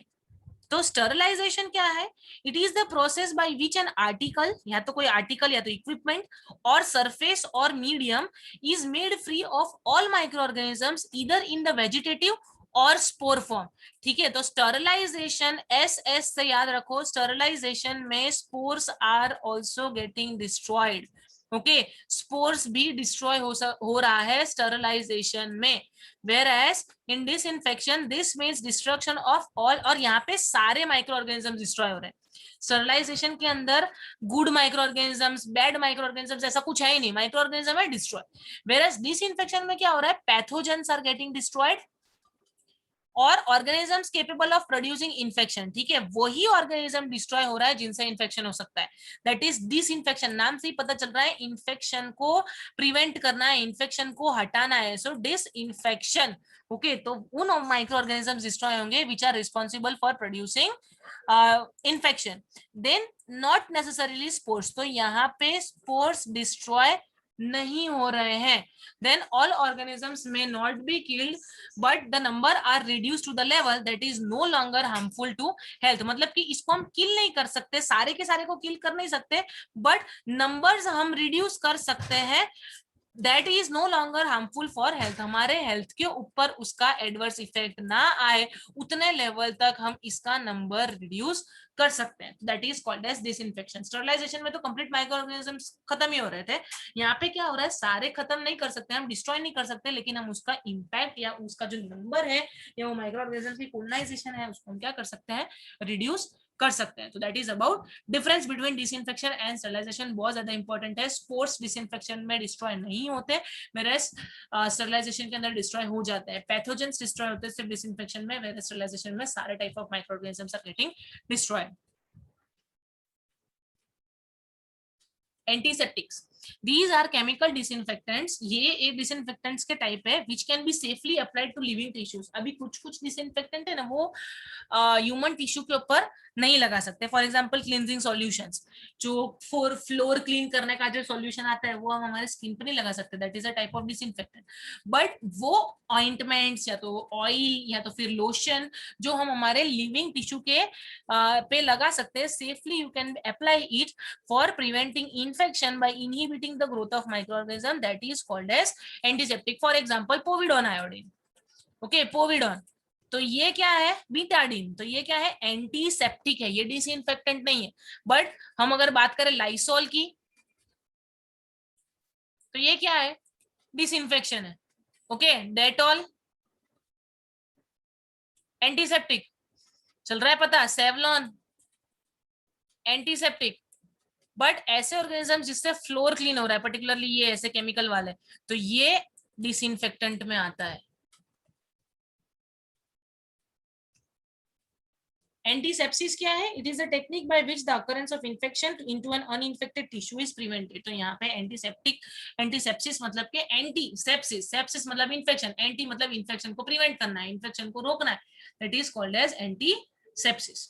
तो स्टरलाइजेशन क्या है, it is the process by which an article, या तो कोई आर्टिकल या तो इक्विपमेंट और सरफेस और medium is made free of all micro organisms either in the vegetative और स्पोर फॉर्म। ठीक है, तो स्टरलाइजेशन एस से याद रखो, स्टरलाइजेशन में spores are also getting destroyed. Okay, spores भी डिस्ट्रॉय हो रहा है स्टरलाइजेशन में, where as in disinfection this means destruction of all, और यहाँ पे सारे माइक्रो ऑर्गेनिज्म डिस्ट्रॉय हो रहे हैं। स्टरलाइजेशन के अंदर good micro organisms, bad micro organisms ऐसा कुछ है ही नहीं, माइक्रो ऑर्गेनिज्म है डिस्ट्रॉय। वेयर एज डिसइंफेक्शन में क्या हो रहा है, पैथोजेंस आर गेटिंग डिस्ट्रॉयड और organisms capable of producing infection. ठीक है, वही ऑर्गेनिज्म डिस्ट्रॉय हो रहा है जिनसे इन्फेक्शन हो सकता है, दैट इज डिसइंफेक्शन। नाम से ही पता चल रहा है इन्फेक्शन को प्रिवेंट करना है, इन्फेक्शन को हटाना है, सो डिसइंफेक्शन। ओके, तो उन माइक्रो ऑर्गेनिजम्स डिस्ट्रॉय होंगे which are responsible for producing infection. Then not necessarily spores, तो यहाँ पे स्पोर्स डिस्ट्रॉय नहीं हो रहे हैं। Then all organisms may not be killed, but the number are reduced to the level that is no longer harmful to health. मतलब कि इसको हम किल नहीं कर सकते, सारे के सारे को किल कर नहीं सकते, बट नंबर्स हम रिड्यूस कर सकते हैं that is no longer harmful for health, हमारे हेल्थ के ऊपर उसका एडवर्स इफेक्ट ना आए उतने लेवल तक हम इसका नंबर रिड्यूस कर सकते हैं, that is called as disinfection. Sterilisation में तो कंप्लीट माइक्रो ऑर्गेनिजम्स खत्म ही हो रहे थे, यहाँ पे क्या हो रहा है, सारे खत्म नहीं कर सकते, हम डिस्ट्रॉय नहीं कर सकते, लेकिन हम उसका इम्पैक्ट या उसका जो नंबर है या वो माइक्रो ऑर्गेनिजम्स की कोलोनाइजेशन है उसको हम क्या कर सकते हैं, रिड्यूस कर सकते हैं। तो that is about difference between disinfection and sterilisation, बहुत ज्यादा इंपॉर्टेंट है। स्पोर्ट्स डिसइंफेक्शन में डिस्ट्रॉय नहीं होते, मेरे स्टरलाइजेशन के अंदर डिस्ट्रॉय हो जाता है। पैथोजेंस डिस्ट्रॉय होते हैं सिर्फ डिसइंफेक्शन में, वेयर स्टरलाइजेशन में सारे type of micro organisms are getting destroyed. Antiseptics, these are chemical disinfectants, ये एक disinfectants के टाइप है which can be safely applied to living tissues। अभी कुछ कुछ disinfectant है ना वो ह्यूमन टिश्यू के ऊपर नहीं लगा सकते, फॉर एग्जांपल क्लींजिंग सॉल्यूशंस, जो फ्लोर क्लीन करने का जो सॉल्यूशन आता है वो हम हमारे स्किन पे नहीं लगा सकते, that is a type of disinfectant. But वो ऑइंटमेंट्स या तो ऑयल या तो फिर लोशन जो हम हमारे लिविंग टिश्यू के पे लगा सकते हैं, safely you can apply it for preventing infection by inhibiting the growth of microorganism, that is called as antiseptic। for example povidone iodine, okay povidone, तो ये क्या है, बीटाडीन, तो ये क्या है, एंटीसेप्टिक है, ये डिसइंफेक्टेंट नहीं है। बट हम अगर बात करें लाइसोल की तो ये क्या है, डिसइंफेक्शन है। ओके डेटॉल एंटीसेप्टिक, चल रहा है पता, सेवलॉन एंटीसेप्टिक। बट ऐसे ऑर्गेनिज्म जिससे फ्लोर क्लीन हो रहा है, पर्टिकुलरली ये ऐसे केमिकल वाले, तो ये डिसइंफेक्टेंट में आता है। एंटीसेप्सिस क्या है, it is a technique by which the occurrence of infection into an uninfected tissue is prevented. तो यहाँ पे एंटीसेप्टिक, एंटीसेप्सिस मतलब के एंटी सेप्सिस, सेप्सिस मतलब इन्फेक्शन, एंटी मतलब इन्फेक्शन को प्रिवेंट करना है, इन्फेक्शन को रोकना है, that is called as antisepsis.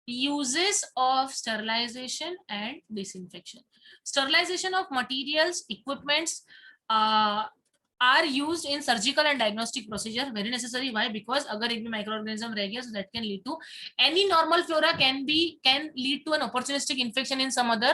uses of sterilization and disinfection, sterilization of materials, equipments are used in surgical and diagnostic procedure, very necessary, why, because agar ek bhi microorganism reh gaya so that can lead to any normal flora can lead to an opportunistic infection in some other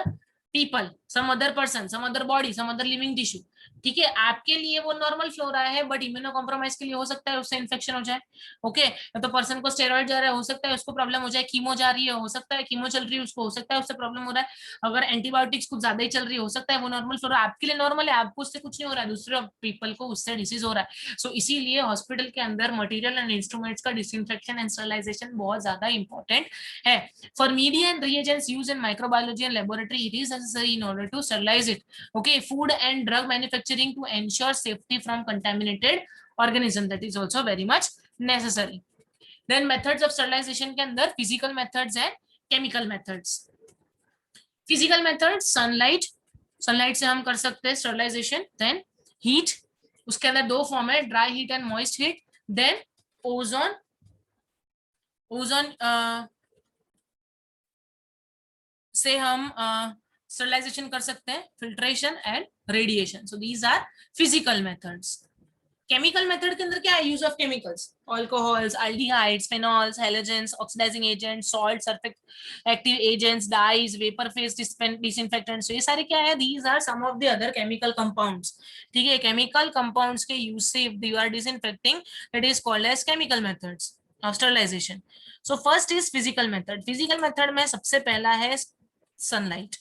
people, some other person, some other body, some other living tissue। ठीक है, आपके लिए वो normal flora है but immuno compromise के लिए हो सकता है उससे इन्फेक्शन हो जाए। ओके तो पर्सन को स्टेरॉइड जा रहा है, हो सकता है उसको प्रॉब्लम हो जाए, कीमो जा रही है, हो सकता है कीमो चल रही है उसको, हो सकता है उससे प्रॉब्लम हो रहा है, अगर एंटीबायोटिक्स कुछ ज्यादा ही चल रही है, हो सकता है वो नॉर्मल फ्लोरा आपके लिए नॉर्मल है, आपको उससे कुछ नहीं हो रहा है, दूसरे पीपल को उससे डिसीज हो रहा है। सो इसीलिए हॉस्पिटल के अंदर मटेरियल एंड इंस्ट्रूमेंट्स का डिसइंफेक्शन एंड स्टरलाइजेशन बहुत ज्यादा इंपॉर्टेंट है। For media and reagents used in microbiology and laboratory it is necessary in order to sterilize it, okay, food and drug manufacturing to ensure safety from contaminated organism, that is also very much necessary। then methods of sterilization के अंदर physical methods and chemical methods। physical methods sunlight, sunlight से हम कर सकते हैं sterilization, then heat, उसके अंदर दो फॉर्म है, dry heat and moist heat, then ozone, ozone से हम स्टरलाइजेशन कर सकते हैं, filtration and radiation, so these are physical methods. Chemical method के अंदर क्या है, use of chemicals, alcohols, aldehydes, phenols, halogens, oxidizing agents, salt, surface active agents, dyes, vapour phase disinfectants, ये सारे क्या है, these are some of the other chemical compounds. ठीक है, केमिकल कंपाउंड्स के यूज से if you are disinfecting it is called as chemical methods of sterilization. So first is physical method. Physical method में सबसे पहला है sunlight।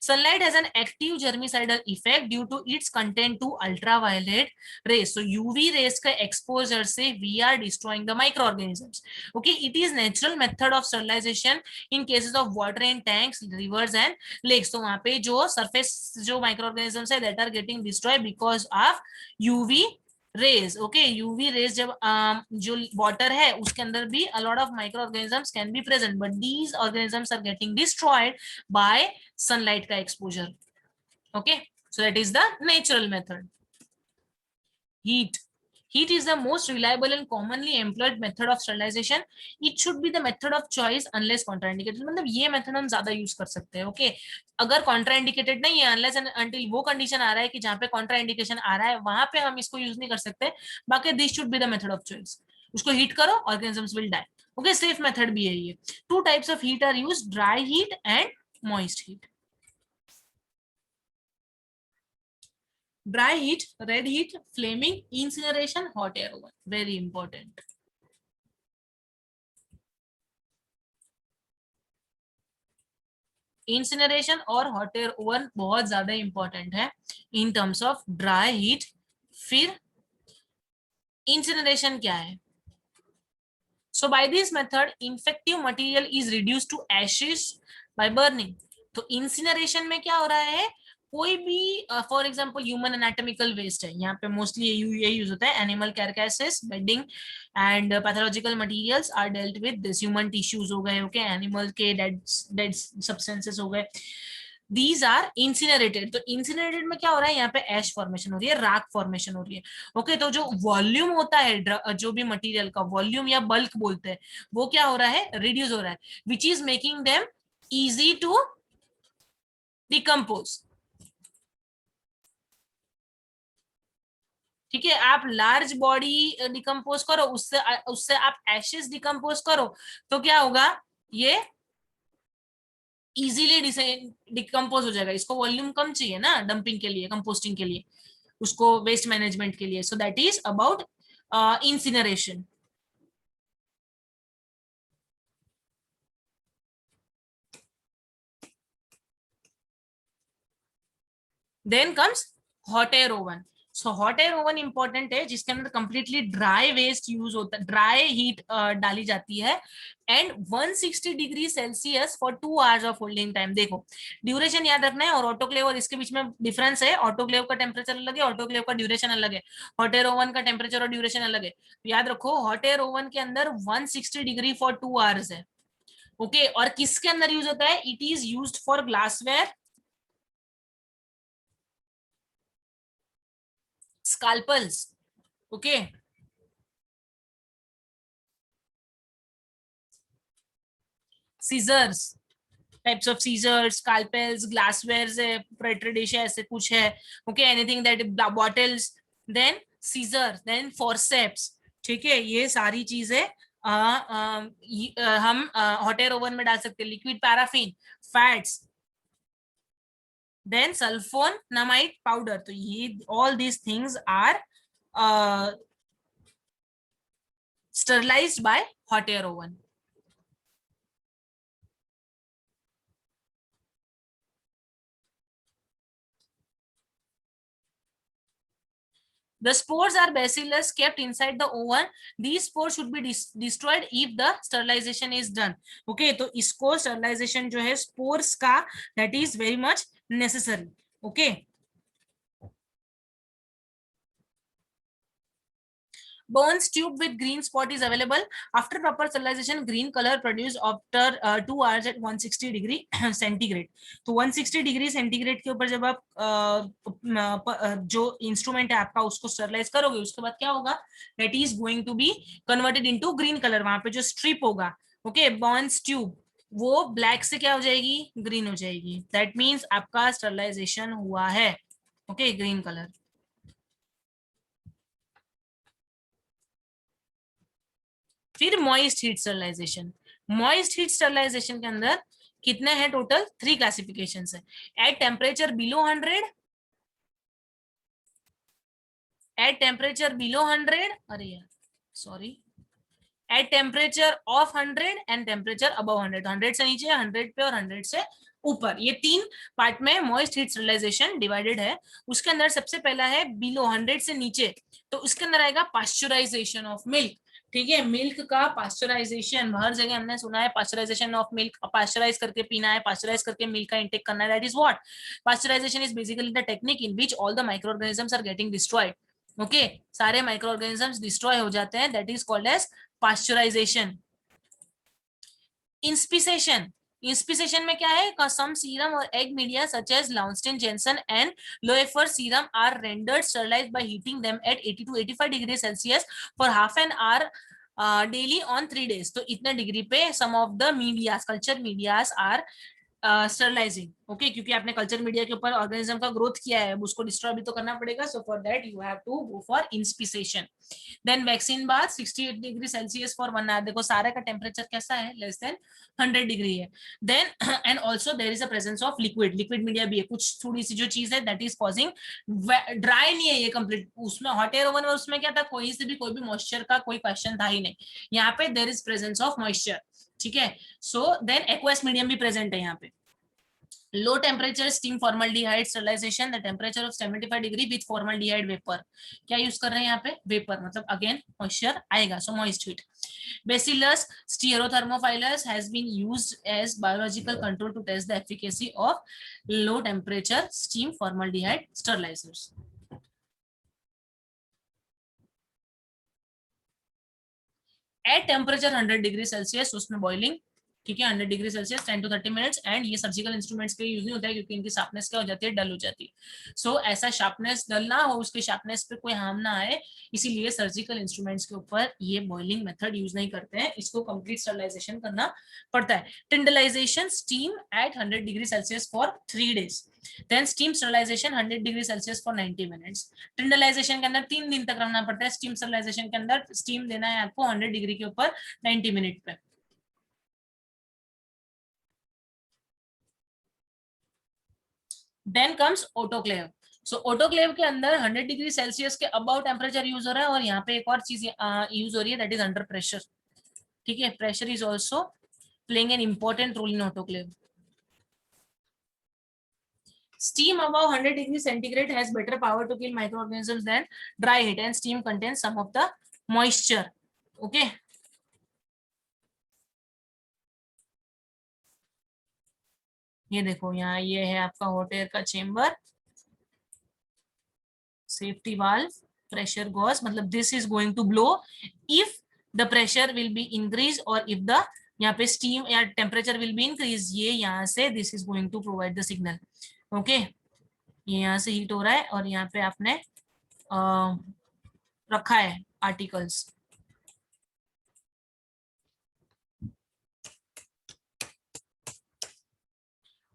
Sunlight has an active germicidal effect due to its content to ultraviolet rays, so UV rays का exposure से we are destroying the microorganisms। okay, it is natural method of sterilization in cases of water in tanks, rivers and lakes। तो वहां पे जो surface जो microorganisms है that are getting destroyed because of UV rays. Okay UV rays जब जो water है उसके अंदर भी a lot of microorganisms can be present but these organisms are getting destroyed by sunlight का exposure। okay so that is the natural method। heat is the most reliable and commonly employed method of sterilization। it should be the method of choice unless contraindicated, मतलब ये method हम ज्यादा use कर सकते हैं। Okay अगर contraindicated नहीं है, अनलेस एंड अंटिल वो कंडीशन आ रहा है कि जहाँ पे कॉन्ट्राइंडिकेशन आ रहा है वहां पे हम इसको यूज नहीं कर सकते, बाकी this should be the method of choice. उसको हीट करो, organisms will die. Okay safe method भी है ये। Two types of heat are used, dry heat and moist heat. Dry heat, red heat, flaming, incineration, hot air oven. Very important. Incineration और hot air oven बहुत ज्यादा important है in terms of dry heat. फिर incineration क्या है? So by this method infective material is reduce to ashes by burning. तो incineration में क्या हो रहा है? कोई भी for example human anatomical waste है, यहाँ पे मोस्टली ये यूज होता है. Animal carcasses, bedding and pathological materials are dealt with this. Human tissues हो गए, ओके, एनिमल के डेड सब्सटेंसेस हो गए, दीज आर इंसिनरेटेड. तो इंसिनरेटेड में क्या हो रहा है? यहाँ पे एश फॉर्मेशन हो रही है, राख फॉर्मेशन हो रही है. ओके, तो जो वॉल्यूम होता है जो भी मटेरियल का वॉल्यूम या बल्क बोलते हैं, वो क्या हो रहा है? रिड्यूस हो रहा है, which is making them easy to decompose. ठीक है, आप लार्ज बॉडी डिकम्पोज करो, उससे उससे आप एशेस डिकम्पोज करो, तो क्या होगा? ये इजीली डिकम्पोज हो जाएगा. इसको वॉल्यूम कम चाहिए ना डंपिंग के लिए, कंपोस्टिंग के लिए, उसको वेस्ट मैनेजमेंट के लिए. So that is about incineration. Then comes hot air oven. So hot air oven important है, जिसके अंदर कंप्लीटली ड्राई वेस्ट यूज होता है, ड्राई हीट डाली जाती है, and 160 degree Celsius for 2 hours of holding time. देखो, ड्यूरेशन याद रखना है, और ऑटोक्लेव और इसके बीच में डिफरेंस है. ऑटोक्लेव का टेम्परेचर अलग है, ऑटोक्लेव का ड्यूरेशन अलग है. हॉट एयर ओवन का टेम्परेचर और ड्यूरेशन अलग है. तो याद रखो, हॉट एयर ओवन के अंदर 160 डिग्री फॉर 2 आवर्स है. ओके, और किसके अंदर यूज होता है? It is used for glassware, scalpels, okay, scissors, types of scissors, scalpels, glasswares है, petri dish है, ऐसे कुछ है. okay, anything that bottles, then scissors, then forceps. ठीक है, ये सारी चीजें हम हॉट एयर ओवन में डाल सकते हैं. Liquid paraffin, fats, then sulfonamide powder. तो ये all these things are sterilized by hot air oven. The spores are bacillus kept inside the oven. These spores should be destroyed if the sterilization is done. Okay, तो इसको sterilization जो है spores का, that is very much necessary. Okay. Bones tube with green spot is available. After proper sterilization, green color produced after 2 hours at 160 degree centigrade. तो 160 degree centigrade के ऊपर जब आप जो इंस्ट्रूमेंट है आपका उसको स्टरलाइज करोगे, उसके बाद क्या होगा? That is going to be converted into green colour. वहां पे जो स्ट्रिप होगा, ओके, बॉन्स ट्यूब, वो ब्लैक से क्या हो जाएगी? ग्रीन हो जाएगी. दैट मीन्स आपका स्टरलाइजेशन हुआ है. Okay, green colour. फिर moist heat sterilization. Moist heat sterilization के अंदर कितने हैं टोटल? 3 क्लासिफिकेशन है. At temperature below 100, at temperature below 100, अरे यार sorry, at temperature of 100 and temperature above 100. 100 से नीचे, 100 पे और 100 से ऊपर, ये 3 पार्ट में मॉइस्ट हीट स्टरलाइजेशन डिवाइडेड है. उसके अंदर सबसे पहला है बिलो 100 से नीचे, तो उसके अंदर आएगा पास्चराइजेशन ऑफ मिल्क. ठीक है, मिल्क का पास्चराइजेशन, हर जगह हमने सुना है पास्चराइजेशन ऑफ मिल्क, पास्चराइज करके पीना है, पास्चराइज करके मिल्क का इंटेक करना है. That is what pasteurization is. Basically the technique in which all the micro organisms are getting destroyed. Okay, सारे माइक्रो ऑर्गेनिजम्स डिस्ट्रॉय हो जाते हैं. That is called as pasteurization. Inspissation. Inspissation में क्या है? सम सीरम और egg media such as Lowenstein Jensen and Loeffler serum are rendered sterilized by heating them at 80 to 85 degree Celsius for half an hour daily on 3 days. तो इतने degree पे some of the medias, culture medias are sterilizing, okay, क्योंकि आपने culture media के ऊपर organism का growth किया है, उसको डिस्ट्रॉय भी तो करना पड़ेगा, so for that you have to go for inspissation. Then vaccine bath 68 degree Celsius for 1 our, देखो सारे का टेम्परेचर कैसा है, लेस देन 100 डिग्री है। Then and also there is a presence of liquid, liquid media भी है, कुछ थोड़ी सी जो चीज है दैट इज कॉजिंग, ड्राई नहीं है ये कंप्लीट, उसमें हॉट एयर ओवन में उसमें क्या था, कोई से भी कोई भी मॉइस्चर का कोई क्वेश्चन था ही नहीं, यहाँ पे there is presence of moisture, ठीक है। सो देन एक्वस मीडियम भी प्रेजेंट है यहाँ पे। Low temperature steam formaldehyde sterilization, the temperature of 75 degree with formaldehyde vapor, क्या यूज कर रहे हैं यहाँ पे, वेपर, मतलब अगेन मॉइस्चर आएगा, सो moist heat. Bacillus stereothermophilus has been used as biological control to test the efficacy of low temperature steam formaldehyde sterilizers. At temperature 100 degree Celsius, उसमें बॉइलिंग, ठीक है, 100 degree Celsius 10 to 30 minutes, and ये surgical instruments के use नहीं होता है क्योंकि इनकी शार्पनेस क्या हो जाती है, डल हो जाती है। सो ऐसा शार्पनेस डल ना हो, उसके शार्पनेस पे कोई हार्म ना आए, इसीलिए सर्जिकल इंस्ट्रूमेंट्स के ऊपर ये बॉइलिंग मेथड यूज नहीं करते हैं, इसको कंप्लीट स्टरलाइजेशन करना पड़ता है। Tyndallization steam at 100 degree Celsius for 3 days, then steam sterilization 100 degree Celsius for 90 minutes. Tyndallization के अंदर 3 दिन तक रहना पड़ता है, स्टीम स्टरलाइजेशन के अंदर स्टीम देना है आपको 100 डिग्री के ऊपर 90 मिनट पे। Then comes autoclave. So autoclave के अंदर 100 डिग्री सेल्सियस के अबाउट टेम्परेचर यूज हो रहा है, और यहाँ पे एक और चीज यूज हो रही है, दैट इज अंडर प्रेशर, ठीक है। Pressure is also playing an important role in autoclave. Steam above 100 degrees centigrade has better power to kill microorganisms than dry heat, and steam contains some of the moisture, okay. ये देखो यहाँ ये है आपका hot air का chamber, safety valve, pressure gauge, मतलब this is going to blow if the pressure will be increase, और if the यहाँ पे स्टीम या टेम्परेचर विल बी इंक्रीज, ये यहाँ से this is going to provide the signal, okay. ये यहाँ से हीट हो रहा है और यहाँ पे आपने रखा है आर्टिकल्स।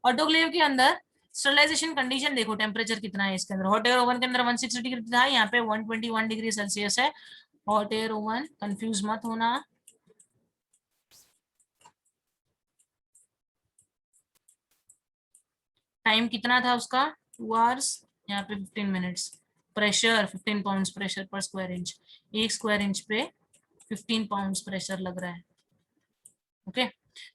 ऑटोक्लेव के अंदर स्टरलाइजेशन कंडीशन देखो, टेम्परेचर कितना है इसके अंदर, हॉट एयर ओवन के अंदर 160 डिग्री था, यहाँ पे 121 डिग्री सेल्सियस है। हॉट एयर ओवन, कंफ्यूज मत होना। टाइम कितना था उसका, 2 hours, यहाँ पे 15 मिनट्स। प्रेशर 15 पाउंड्स प्रेशर पर स्क्वायर इंच, 1 स्क्वायर इंच पे 15 पाउंड्स प्रेशर लग रहा है, okay.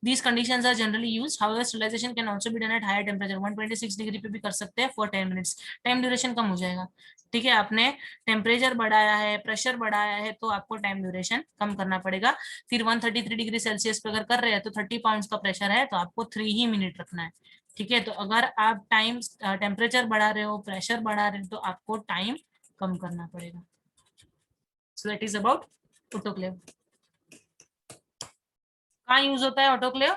These conditions are generally used. However, sterilization can also be done at higher temperature. 126 degree पे भी कर सकते हैं for 10 minutes. टाइम ड्यूरेशन कम हो जाएगा, ठीक है। आपने टेम्परेचर बढ़ाया है, प्रेशर बढ़ाया है, तो आपको टाइम ड्यूरेशन कम करना पड़ेगा। फिर 133 डिग्री सेल्सियस पे अगर कर रहे हैं तो 30 पाउंड्स का प्रेशर है, तो आपको 3 ही मिनट रखना है, ठीक है। तो अगर आप टाइम टेम्परेचर बढ़ा रहे हो, प्रेशर बढ़ा रहे हो, तो आपको टाइम कम करना पड़ेगा। So that is about autoclave. कहाँ यूज होता है autoclave,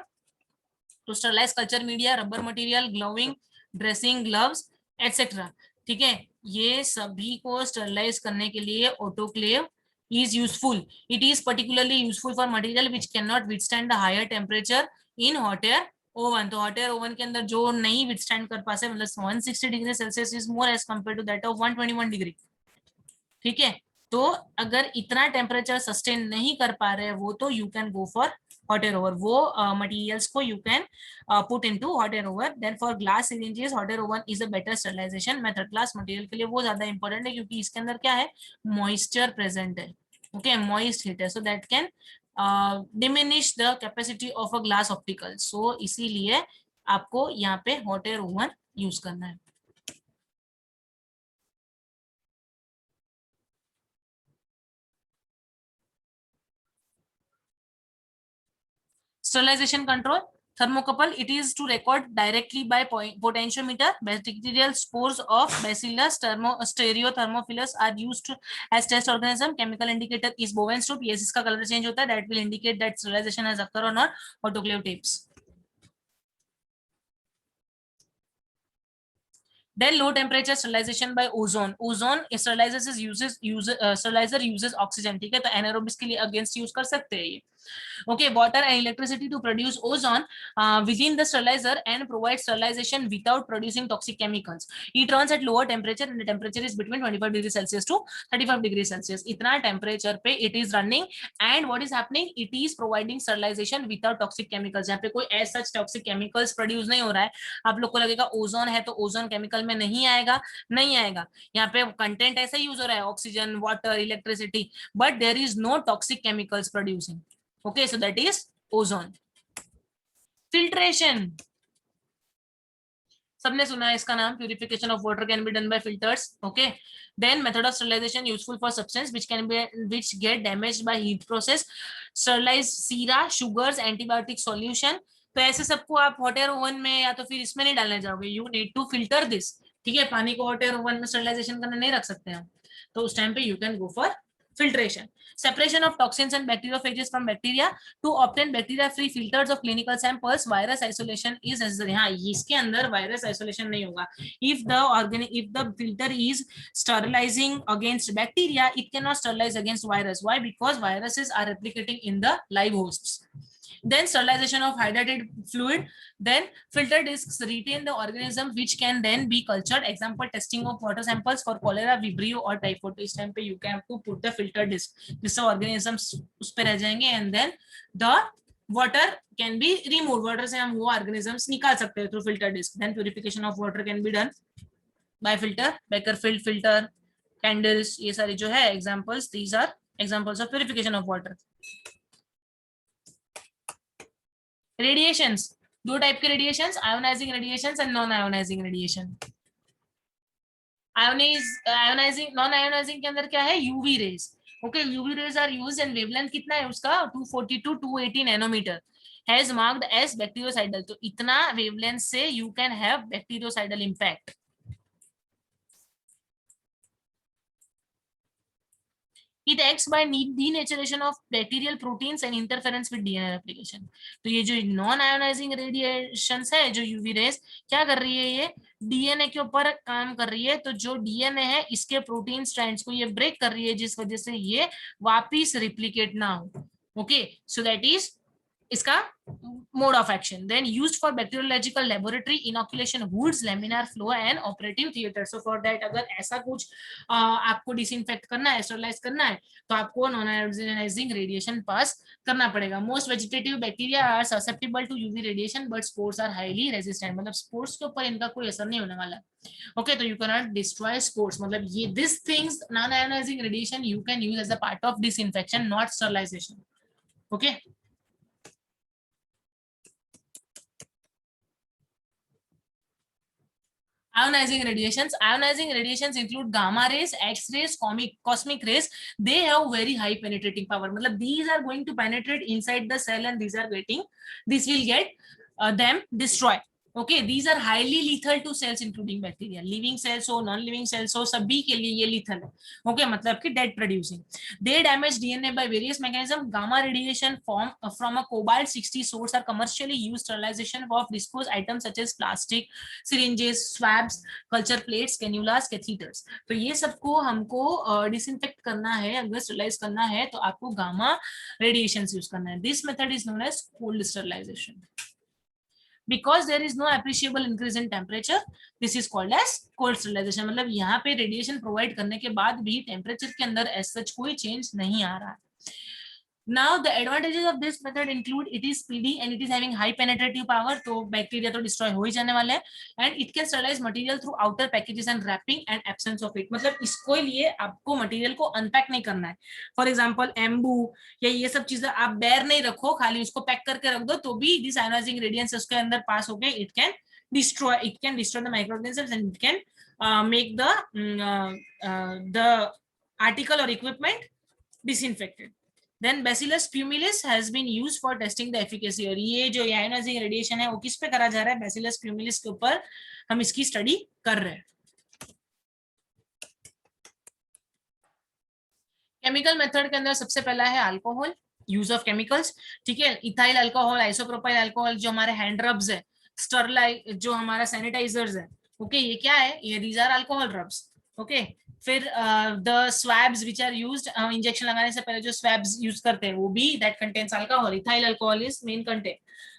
to sterilise culture media, rubber material, gloving, dressing, gloves etcetera, ठीक है। ये सभी को स्टरलाइज करने के लिए autoclave is useful. It is particularly useful for material which can not withstand the higher temperature in hot air oven. तो hot air oven के अंदर जो नहीं विथस्टैंड कर पाते, मतलब 160 degree Celsius is more as compare to that of 121 degree, ठीक है। तो अगर इतना टेम्परेचर सस्टेन नहीं कर पा रहे वो, तो you can go for hot air over, वो materials को you can put into hot air over. Then for glass syringes, hot air oven is a better sterilization method. glass material के लिए वो ज्यादा important है क्योंकि इसके अंदर क्या है, moisture present है, okay, moist heat है, so that can diminish the capacity of a glass optical. So इसीलिए आपको यहाँ पे hot air oven यूज करना है। Sterilization control, thermocouple, it is to record directly by potentiometer. Bacterial spores of Bacillus stereothermophilus are used as test organism. Chemical indicator is Bowen's tube. Yes, इसका color change होता है, that will indicate that sterilization has occurred on our autoclave tapes. Then low temperature sterilization by ozone. Ozone sterilizers sterilizer uses oxygen, ठीक है। तो anaerobics के लिए against use कर सकते हैं ये, Okay, water and electricity to produce ozone within the sterilizer and provide sterilization without producing toxic chemicals. It runs at lower temperature and the temperature is between 25 degrees Celsius to 35 degrees Celsius. इतना temperature पे it is running and what is happening? It is providing sterilization without toxic chemicals. यहाँ पे कोई as such toxic chemicals produce नहीं हो रहा है. आप लोग को लगेगा ओजोन है तो ओजोन केमिकल में नहीं आएगा, नहीं आएगा. यहाँ पे कंटेंट ऐसा यूज हो रहा है, oxygen, water, electricity, but there is no toxic chemicals producing. Okay, so that is ozone. Filtration, सबने सुना है इसका नाम. Purification of water can be done by filters. Okay, then method of sterilisation useful for substance which get damaged by heat process. Sterilise sera, sugars, antibiotic solution. तो ऐसे सबको आप hot air oven में या तो फिर इसमें नहीं डालने जाओगे. You need to filter this. ठीक है, पानी को हॉट एयर ओवन में स्टरलाइजेशन करने नहीं रख सकते हैं, तो उस टाइम पे you can go for filtration. Separation of toxins and bacteriophages from bacteria to obtain bacteria free filters of clinical samples. Virus isolation is necessary. हाँ, इसके अंदर virus isolation नहीं होगा. If the filter is sterilizing against bacteria, it cannot sterilize against virus. Why? Because viruses are replicating in the live hosts. Then sterilization of hydrated fluid. Then filter discs retain the organism which can then be cultured. Example, testing of water samples for cholera, vibrio or typhoid. इस time पे you can have to put the filter disc, जिससे organisms उस पे रह जाएंगे and then the water can be removed. Water से हम वो organisms निकाल सकते हैं through filter disc. Then purification of water can be done by filter, Bakerfield filter, candles. ये सारी जो है examples, these are examples of purification of water. Radiations, दो टाइप के radiations, ionising radiations and non ionising radiation. Ionising, non ionising के अंदर क्या है? UV rays. Okay, UV rays are used and wavelength कितना है उसका? 240 to 280 nanometre. Has marked as bacteriocidal. तो इतना वेवलेंथ से you can have bacteriocidal impact. It acts by denaturation of bacterial proteins and interference with DNA replication. तो ये जो non ionising radiations है, जो यूवी रेज क्या कर रही है? ये डीएनए के ऊपर काम कर रही है. तो जो डीएनए है इसके प्रोटीन स्ट्रैंड्स को ये ब्रेक कर रही है, जिस वजह से ये वापिस रिप्लिकेट ना हो. ओके, सो दैट इज इसका mode of action. Then used for bacteriological laboratory inoculation hoods, laminar flow and operative theater. So for that अगर ऐसा कुछ आपको डिसइंफेक्ट करना है, स्टरलाइज करना है, तो आपको नॉन आयोनाइजिंग रेडिएशन पास करना पड़ेगा. Most vegetative bacteria are susceptible to UV radiation but spores are highly resistant. मतलब स्पोर्स के ऊपर इनका कोई असर नहीं होने वाला. ओके, तो you can not destroy spores. मतलब ये this things, non ionising radiation you can use as a part of disinfection, not sterilisation. Okay, ionizing radiations include gamma rays, x-rays, cosmic rays. They have very high penetrating power. मतलब these are going to penetrate inside the cell and this will get them destroyed. Okay, these are highly lethal to cells including bacteria. Living cells हो, non living cells हो, सभी के लिए ये lethal है. Okay, मतलब कि dead producing. They damage DNA by various mechanisms. Gamma radiation from a cobalt 60 source are commercially used sterilization of disposed items such as plastic, syringes, swabs, culture plates, cannulas, catheters. तो ये सबको हमको disinfect करना है, अगर sterilize करना है तो आपको gamma radiations use करना है. This method is known as cold sterilization. Because there is no appreciable increase in temperature, this is called as cold sterilization. मतलब यहाँ पे रेडिएशन प्रोवाइड करने के बाद भी टेम्परेचर के अंदर as such कोई चेंज नहीं आ रहा है. Now the advantages of this method include it is speedy and it is having high penetrative power. तो बैक्टीरिया तो डिस्ट्रॉय हो ही जाने वाले हैं. And it can sterilize material through outer packages and wrapping and absence of it. मतलब इसको लिए आपको मटेरियल को अनपैक नहीं करना है. फॉर एग्जाम्पल एम्बू या ये सब चीजें आप बेर नहीं रखो, खाली उसको पैक करके रख दो, तो भी दिस आयोनाइजिंग रेडिएंस उसके अंदर पास होके it can destroy the microorganisms and it can make the article or equipment disinfected. Then Bacillus pumilus has been used for testing the efficacy. और ये जो ionizing radiation है वो किस पे करा जा रहा है? Bacillus pumilus के ऊपर हम इसकी स्टडी कर रहे हैं. केमिकल मेथड के अंदर सबसे पहला है अल्कोहल, यूज ऑफ केमिकल्स. ठीक है, इथाइल अल्कोहल, आइसोप्रोपाइल अल्कोहल, जो हमारे हैंड रब्स है, स्टरलाइज जो हमारा सैनिटाइजर्स है. ओके, ये क्या है? ये these are alcohol rubs. Okay, फिर the swabs which are used, injection लगाने से पहले जो स्वैब्स यूज करते हैं वो भी that contains alcohol, ethyl alcohol is main content.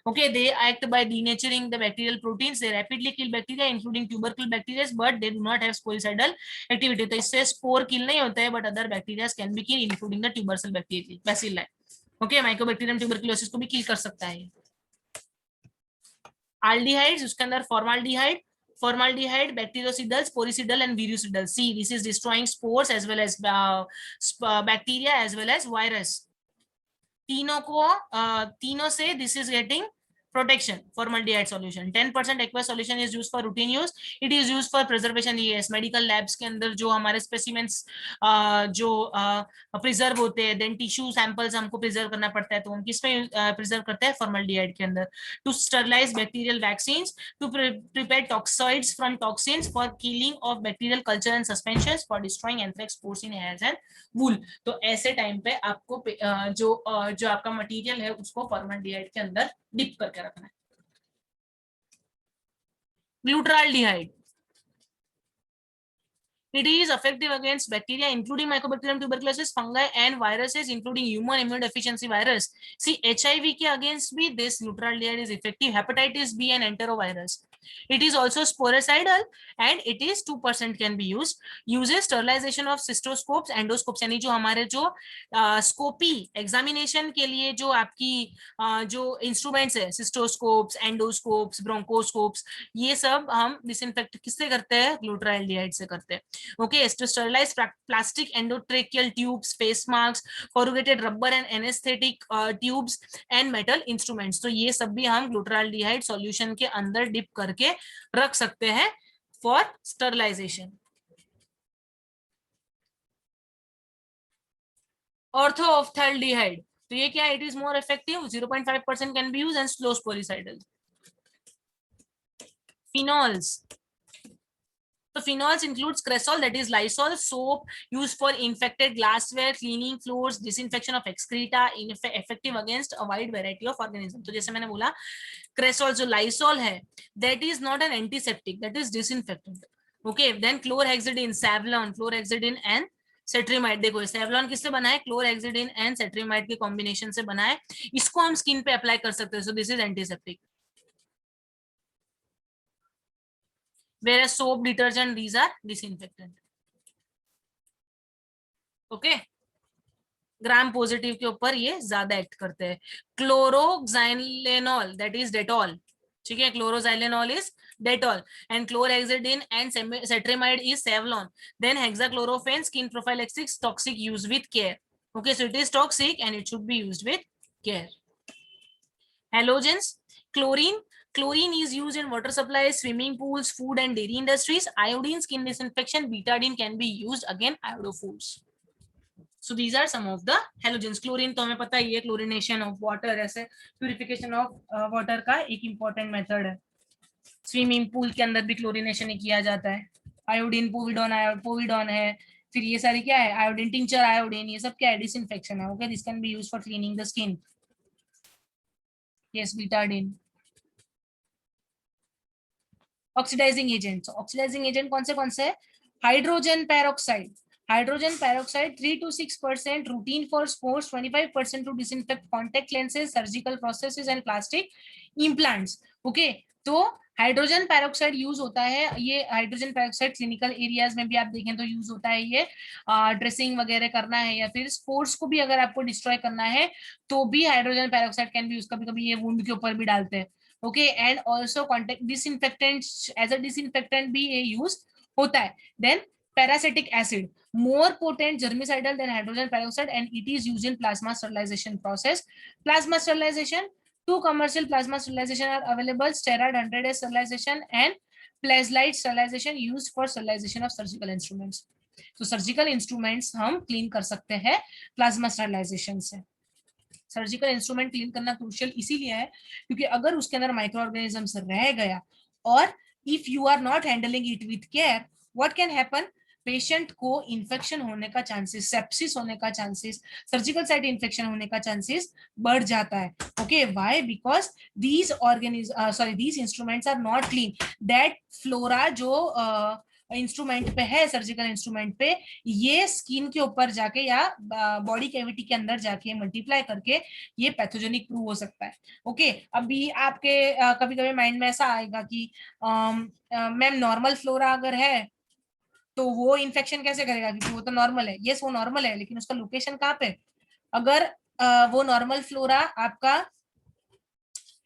Okay, they act by denaturing the bacterial proteins. They rapidly kill bacteria, including tubercle bacteria, but they do not have spoicidal activity. तो इससे spore kill नहीं होते हैं, but other bacteria can be killed, including the tubercle bacteria, bacilli. Okay, mycobacterium tuberculosis को भी kill कर सकता है. Aldehydes, उसके अंदर formaldehyde, bactericidal, sporicidal and virucidal. See, this is destroying spores as well as bacteria as well as virus. तीनों से this is getting protection. Formaldehyde solution 10% aqueous solution is used for routine use. It is used for preservation. Yes, medical labs के अंदर जो हमारे specimens जो preserve होते हैं, then tissue samples हमको preserve करना पड़ता है, तो हम किसमें preserve करते हैं? Formaldehyde के अंदर. To sterilize bacterial vaccines, to prepare toxoids from toxins, for killing of bacterial culture and suspensions, for destroying anthrax spores in hairs and wool. तो ऐसे टाइम पे आपको जो आपका मटेरियल है उसको फॉर्मल्डिहाइड के अंदर डिप करके रखना है. ग्लूटाल्डिहाइड, it is effective against bacteria including mycobacterium tuberculosis, fungi and viruses including human immunodeficiency virus. See, HIV के against भी this glutaraldehyde is effective. Hepatitis B and enterovirus. It is also sporicidal and it is 2% can be used. Uses sterilization of cystoscopes, endoscopes, यानी जो हमारे जो scopy examination के लिए जो आपकी जो इंस्ट्रूमेंट्स है, सिस्टोस्कोप्स, एंडोस्कोप्स, ब्रोंकोस्कोप्स, ये सब हम डिसइंफेक्ट किससे करते हैं? ग्लूटाल्डिहाइड से करते हैं. Okay, to sterilize plastic endotracheal tubes, face masks, corrugated rubber and anesthetic tubes and metal instruments. तो ये सब भी हम ग्लूटाल्डिहाइड सॉल्यूशन के अंदर डिप करके रख सकते हैं फॉर स्टरलाइजेशन. ऑर्थोऑफ्थाल्डिहाइड, तो ये क्या है? It is more effective, 0.5% can be used and slow sporicidal. Phenols, so phenols includes Cresol, that is Lysol soap used for infected glassware, cleaning floors, disinfection of excreta, effective against a wide variety of organisms. तो जैसे मैंने बोला Cresol जो Lysol है, that is not an antiseptic, that is disinfectant. Okay, then chlorhexidine, Savlon, chlorhexidine and cetrimide. देखो Savlon किससे बना है? क्लोरहेक्सिडिन एंड सेट्रीमाइड के कॉम्बिनेशन से बना है. इसको हम स्किन पे अप्लाई कर सकते हैं. So this is antiseptic. whereas soap, detergent, these are disinfectant. Okay, gram positive के ऊपर ये ज्यादा एक्ट करते हैं. Chloroxylenol, that is Dettol. ठीक है, chloroxylenol is Dettol and chlorhexidine and cetrimide is Savlon. Then hexachlorophene, skin prophylaxis, toxic, use with care. Okay, so it is toxic and it should be used with care. Halogens, chlorine is used in water supplies, swimming pools, food and dairy industries. Iodine, skin disinfection. Betadine can be used again, iodofoods. So these are some of the halogens. Chlorine तो हमें पता ही है, chlorination of water, ऐसे purification of water का एक important method है. Swimming pool के अंदर भी chlorination ही किया जाता है. Iodine, povidone है. फिर ये सारी क्या है? Iodine, tincture iodine, ये सब क्या है? Disinfection है. Okay, this can be used for cleaning the skin. Yes, betadine. Oxidising agent, oxidising agent कौन से है? Hydrogen peroxide. Hydrogen peroxide 3 to 6%, routine for sports, 25% to disinfect contact lenses, surgical processes and plastic implants. Okay, तो hydrogen peroxide use होता है. ये hydrogen peroxide clinical areas में भी आप देखें तो यूज होता है. ये ड्रेसिंग वगैरह करना है या फिर स्पोर्ट्स को भी अगर आपको डिस्ट्रॉय करना है तो भी हाइड्रोजन पेरोक्साइड कैन भी यूज. कभी कभी ये वुंड के ऊपर भी डालते हैं. Okay, and also contact disinfectant, as a disinfectant भी ये use होता है. Then parasitic acid, more potent germicidal than hydrogen peroxide and it is used in plasma sterilization process. Plasma sterilization, 2 commercial plasma sterilization are available: steroid 100S sterilization and plasmide sterilization used for sterilization of surgical instruments. तो surgical instruments हम clean कर सकते हैं plasma sterilization से. Surgical instrument clean करना crucial इसीलिए है क्योंकि अगर उसके अंदर माइक्रो ऑर्गेनिजम्स रह गया और if you are not handling it with care, what can happen? Patient को इन्फेक्शन होने का चांसेस, सेप्सिस होने का चांसेस, सर्जिकल साइट इन्फेक्शन होने का चांसेस बढ़ जाता है. Okay, why? Because these instruments are not clean. That flora जो इंस्ट्रूमेंट पे है, सर्जिकल इंस्ट्रूमेंट पे, ये स्किन के ऊपर जाके या बॉडी कैविटी के अंदर जाके मल्टीप्लाई करके ये पैथोजेनिक प्रूव हो सकता है। ओके, अभी आपके कभी कभी माइंड में ऐसा आएगा कि मैम नॉर्मल फ्लोरा अगर है तो वो इन्फेक्शन कैसे करेगा, क्योंकि वो तो नॉर्मल है। यस वो नॉर्मल है, लेकिन उसका लोकेशन कहाँ पे? अगर वो नॉर्मल फ्लोरा आपका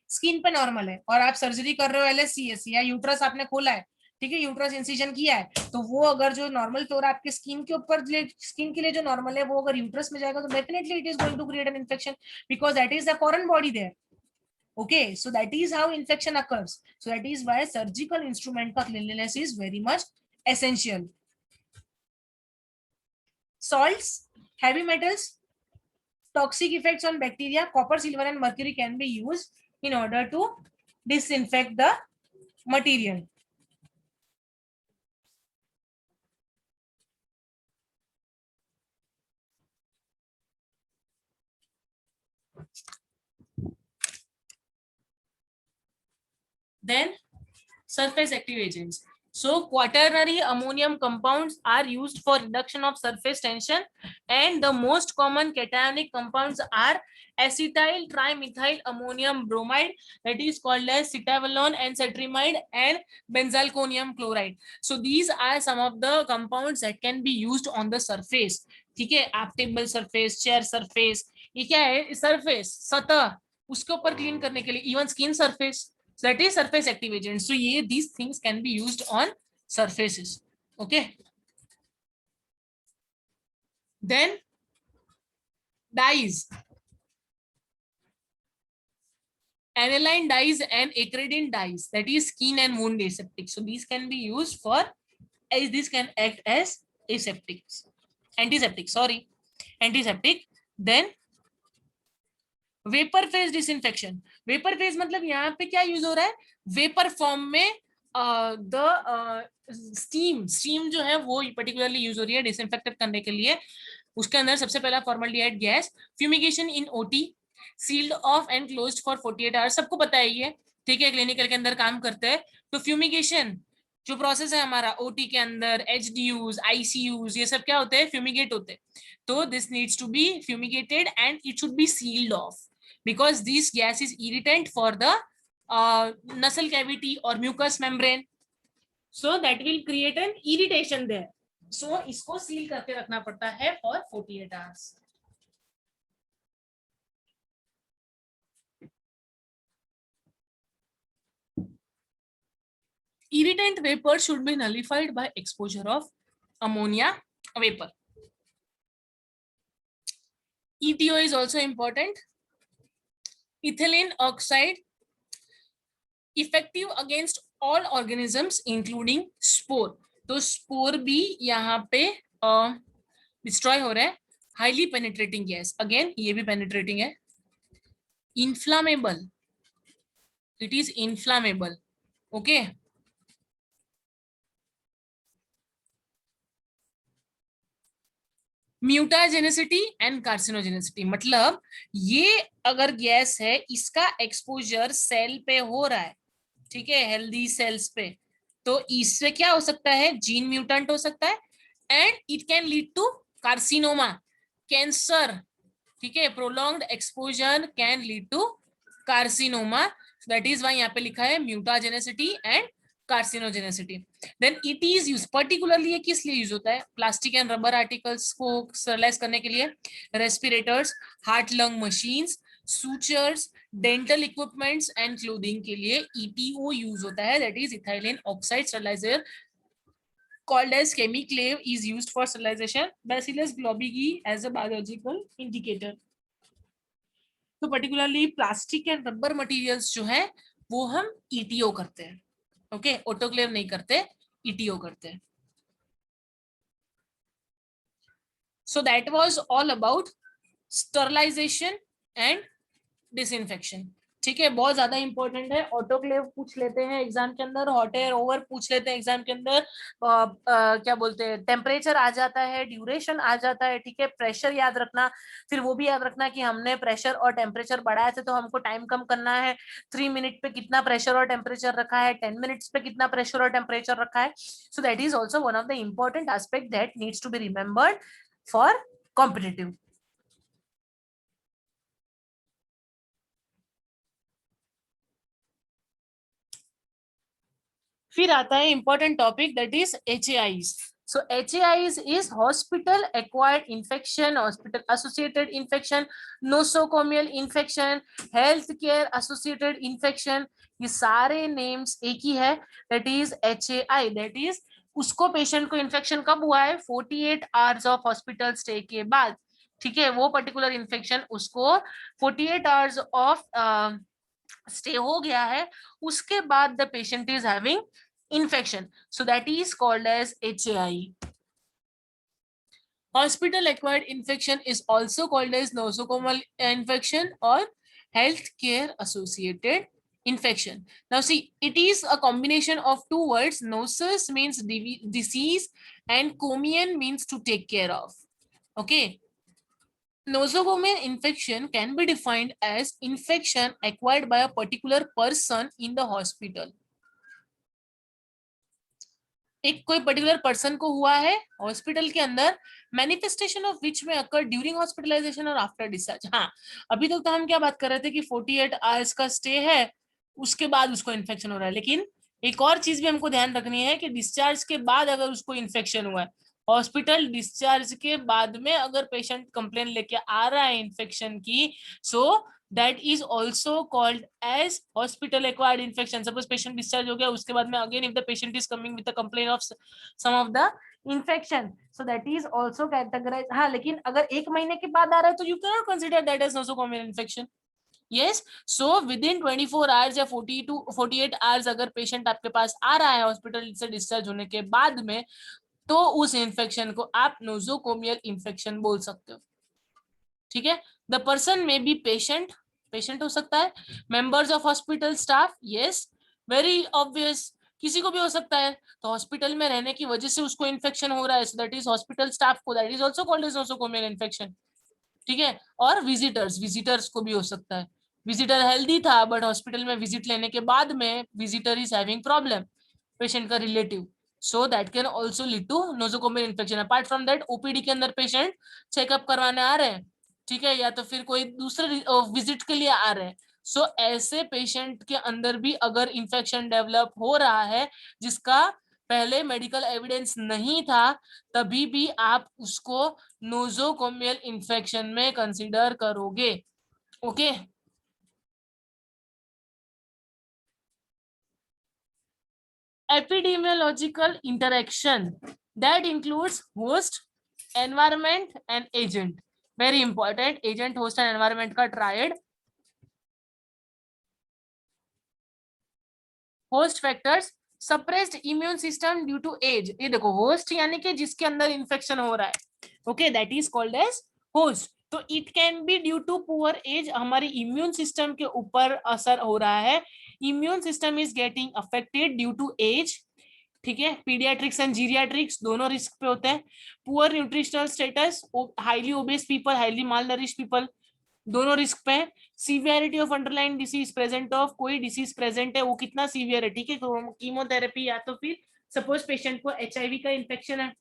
स्किन पे नॉर्मल है और आप सर्जरी कर रहे हो LSCS या यूट्रस आपने खोला है, ठीक है, यूट्रस इंसिजन किया है, तो वो अगर जो नॉर्मल फ्लोरा आपके स्किन के ऊपर, स्किन के लिए जो नॉर्मल है, वो अगर यूट्रस में जाएगा तो definitely it is going to create an infection because that is the foreign body there. Okay, so that is how infection occurs. So that is why surgical instrument का cleanliness is very much essential. Salts, heavy metals, toxic effects on bacteria, copper, silver, and mercury can be used in order to disinfect the material. Then surface active agents. So quaternary ammonium compounds are used for reduction of surface tension, and the most common cationic compounds are acetyl trimethyl ammonium bromide, that is called as cetavolon and cetrimide, and benzalkonium chloride. So these are some of the compounds that can be used on the surface. ठीक है, आप table surface, chair surface, ये क्या है, surface, सतह, उसके ऊपर clean करने के लिए, even skin surface, so that is surface active agents. So ये these things can be used on surfaces. Okay, then dyes, aniline dyes and acridine dyes, that is skin and wound aseptic. So these can be used for, as this can act as aseptics, antiseptic, sorry, antiseptic. Then vapour phase disinfection, vapour phase मतलब यहाँ पे क्या use हो रहा है, vapour form में the steam जो है वो पर्टिकुलरली यूज हो रही है डिसइंफेक्ट करने के लिए। उसके अंदर सबसे पहला formaldehyde gas, fumigation in OT, sealed off and closed for 48 hours, सबको पता है ये, ठीक है, क्लिनिकल के अंदर काम करते हैं। तो फ्यूमिगेशन जो प्रोसेस है हमारा ओटी के अंदर, HDUs, ICUs, ये सब क्या होते हैं, फ्यूमिगेट होते हैं। तो this needs to be fumigated and it should be sealed off because this gas is irritant for the nasal cavity or mucous membrane, so that will create an irritation there. So इसको seal करके रखना पड़ता है for 48 hours. Irritant vapor should be nullified by exposure of ammonia vapor. ETO is also important. Ethylene oxide, effective against all organisms including spore. तो spore भी यहाँ पे destroy हो रहा है। हाईली पेनिट्रेटिंग गैस, अगेन ये भी पेनिट्रेटिंग है। Inflammable, it is inflammable, okay. Mutagenicity and carcinogenicity, मतलब ये अगर गैस है, इसका एक्सपोजर सेल पे हो रहा है, ठीक है, हेल्दी सेल्स पे, तो इससे क्या हो सकता है, जीन म्यूटेंट हो सकता है, and it can lead to carcinoma, cancer, ठीक है, prolonged exposure can lead to carcinoma. That is why यहाँ पे लिखा है mutagenicity and carcinogenicity. Then it is use, particularly ये किस लिए यूज होता है, प्लास्टिक एंड रबर आर्टिकल्स को स्टरलाइज करने के लिए, respirators, heart lung machines, sutures, dental equipments and clothing के लिए ETO यूज होता है, that is ethylene oxide sterilizer called as chemiclave is used for sterilization. Bacillus globigi as a biological indicator. तो particularly plastic and rubber materials जो है वो हम ETO करते हैं, ओके, ऑटोक्लेव नहीं करते, ETO करते हैं। So that was all about sterilization and disinfection. ठीक है, बहुत ज्यादा इंपॉर्टेंट है। ऑटोक्लेव पूछ लेते हैं एग्जाम के अंदर, हॉट एयर ओवर पूछ लेते हैं एग्जाम के अंदर, क्या बोलते हैं, टेम्परेचर आ जाता है, ड्यूरेशन आ जाता है, ठीक है, प्रेशर याद रखना, फिर वो भी याद रखना कि हमने प्रेशर और टेम्परेचर बढ़ाए थे तो हमको टाइम कम करना है, 3 मिनट पे कितना प्रेशर और टेम्परेचर रखा है, 10 मिनट्स पे कितना प्रेशर और टेम्परेचर रखा है. So that is also one of the important aspect that needs to be remembered for competitive. फिर आता है important topic that is HAIs. So HAIs is hospital acquired infection, hospital associated infection, nosocomial infection, health care associated infection. ये सारे names एक ही है, that is HAI. That is उसको patient को infection कब हुआ है, 48 आवर्स ऑफ हॉस्पिटल स्टे के बाद. ठीक है, वो पर्टिकुलर इन्फेक्शन उसको 48 आवर्स ऑफ स्टे हो गया है, उसके बाद the patient is having infection, so that is called as HAI. Hospital acquired infection is also called as nosocomial infection or healthcare associated infection. Now see, it is a combination of two words. Nosus means disease and comian means to take care of. Okay, nosocomial infection can be defined as infection acquired by a particular person in the hospital. एक कोई particular person को हुआ है hospital के अंदर, manifestation of which में अकर during hospitalisation और after discharge. हाँ, अभी तक तो हम क्या बात कर रहे थे कि 48 आवर्स का स्टे है, उसके बाद उसको इन्फेक्शन हो रहा है, लेकिन एक और चीज भी हमको ध्यान रखनी है कि डिस्चार्ज के बाद अगर उसको इन्फेक्शन हुआ है, हॉस्पिटल डिस्चार्ज के बाद में अगर पेशेंट कंप्लेन लेके आ रहा है इन्फेक्शन की, सो that is also called as hospital acquired infection. Suppose patient discharge हो गया, उसके बाद में again if the patient is coming with a complaint of some of the infection, so that is also categorized. हाँ, लेकिन अगर एक महीने के बाद आ रहा है तो you cannot consider that as nosocomial infection. Yes, so within 24 hours या 40 to 48 hours अगर पेशेंट आपके पास आ रहा है हॉस्पिटल से डिस्चार्ज होने के बाद में, तो उस इन्फेक्शन को आप नोजोकोमियल इन्फेक्शन बोल सकते हो. ठीक है, द पर्सन में बी पेशेंट, पेशेंट हो सकता है, members of hospital staff, yes, very obvious, किसी को भी हो सकता है, तो हॉस्पिटल में रहने की वजह से उसको इन्फेक्शन हो रहा है, so that is hospital staff को, that is also called as nosocomial infection. ठीक है, और विजिटर्स, विजिटर्स को भी हो सकता है, विजिटर हेल्दी था बट हॉस्पिटल में विजिट लेने के बाद में visitor is having problem, patient का relative, so that can also lead to nosocomial infection. Apart from that OPD के अंदर पेशेंट चेकअप करवाने आ रहे हैं, ठीक है, या तो फिर कोई दूसरे विजिट के लिए आ रहे हैं, सो ऐसे पेशेंट के अंदर भी अगर इंफेक्शन डेवलप हो रहा है जिसका पहले मेडिकल एविडेंस नहीं था, तभी भी आप उसको नोजोकोमियल इन्फेक्शन में कंसीडर करोगे. Okay, epidemiological interaction that includes host, environment and agent. Very important, agent, host and environment का triad. Host factors, suppressed immune system due to age. ये देखो, होस्ट यानी कि जिसके अंदर इंफेक्शन हो रहा है, okay, that is called as host. तो it can be due to poor age, हमारी इम्यून सिस्टम के ऊपर असर हो रहा है, immune system is getting affected due to age. ठीक है, पीडियाट्रिक्स एंड जीरियाट्रिक्स दोनों रिस्क पे होते हैं. Poor nutritional status, highly obese people, highly malnourish people, दोनों रिस्क पे. Severity of underline disease present, of कोई डिसीज प्रेजेंट है वो कितना सीवियर है, ठीक है, कीमोथेरेपी, या तो फिर सपोज पेशेंट को HIV का इन्फेक्शन है,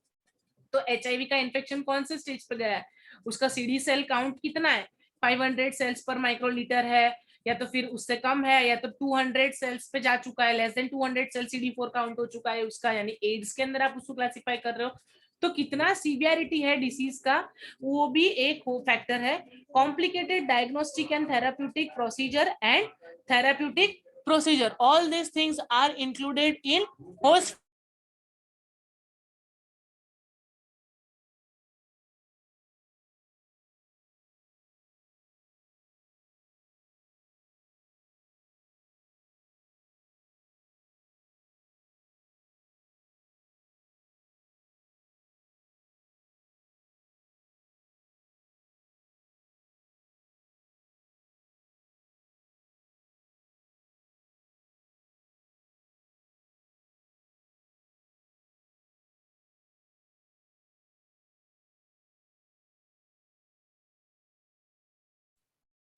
तो HIV का इन्फेक्शन कौन से स्टेज पे गया है, उसका CD सेल काउंट कितना है, 500 सेल्स पर माइक्रोलीटर है, या तो फिर उससे कम है, या तो 200 सेल्स पे जा चुका है, less then 200 cell CD4 count हो चुका है उसका, यानी एड्स के अंदर आप उसको क्लासिफाई कर रहे हो, तो कितना सीवियरिटी है डिसीज का, वो भी एक फैक्टर है. Complicated diagnostic and therapeutic procedure and therapeutic procedure, all these things are included in host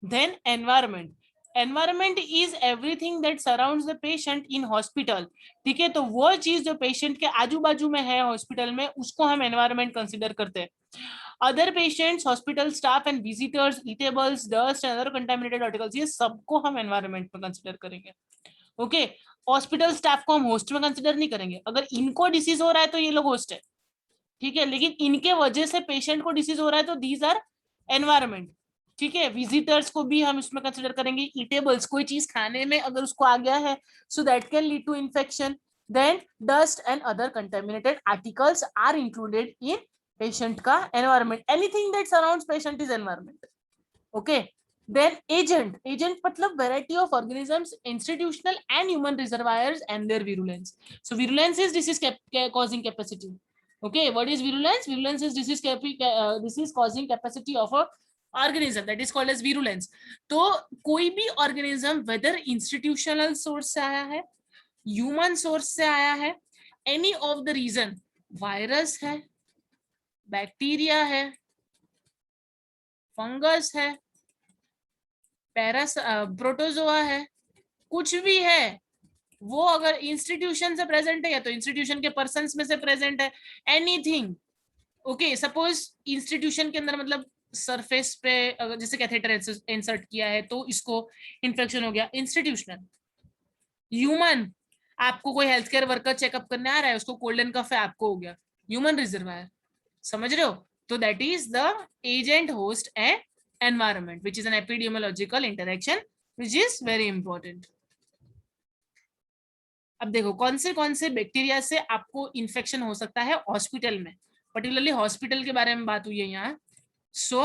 Then environment is everything that surrounds the patient in hospital. ठीक है, तो वो चीज जो पेशेंट के आजू बाजू में है हॉस्पिटल में, उसको हम एनवायरमेंट कंसिडर करते हैं. Other patients, hospital staff and visitors, eatables, dust and other contaminated articles, ये सबको हम एनवायरमेंट में कंसिडर करेंगे. ओके, हॉस्पिटल स्टाफ को हम होस्ट में कंसिडर नहीं करेंगे. अगर इनको डिसीज हो रहा है तो ये लोग होस्ट है, ठीक है, लेकिन इनके वजह से पेशेंट को डिसीज हो रहा है तो दीज आर एनवायरमेंट. ठीक है, विजिटर्स को भी हम इसमें कंसिडर करेंगे. ईटेबल्स, कोई चीज खाने में अगर उसको आ गया है, so that can lead to infection. Then dust and other contaminated articles are included in patient का environment. Anything that surrounds patient is environment. Okay, then agent मतलब variety of organisms, institutional and human reservoirs and their virulence. So virulence is disease causing capacity. Okay, what is virulence? Virulence is disease causing capacity of a organism, that is called as virulence. तो कोई भी organism whether institutional source से आया है, human source से आया है, any of the reason, virus है, बैक्टीरिया है, फंगस है, प्रोटोजोआ है, कुछ भी है, वो अगर इंस्टीट्यूशन से प्रेजेंट है या तो इंस्टीट्यूशन के पर्सन्स में से प्रेजेंट है, एनीथिंग. ओके, सपोज इंस्टीट्यूशन के अंदर मतलब सरफेस पे अगर जैसे कैथेटर इंसर्ट किया है तो इसको इन्फेक्शन हो गया, इंस्टीट्यूशनल. ह्यूमन, आपको कोई हेल्थ केयर वर्कर चेकअप करने आ रहा है, उसको कोल्ड एंड कफ है, आपको हो गया, ह्यूमन रिजर्वायर. समझ रहे हो? तो that is the agent host and environment, which is an epidemiological interaction which is very important. अब देखो कौन से बैक्टीरिया से आपको इन्फेक्शन हो सकता है हॉस्पिटल में, पर्टिकुलरली हॉस्पिटल के बारे में बात हुई है यहाँ. So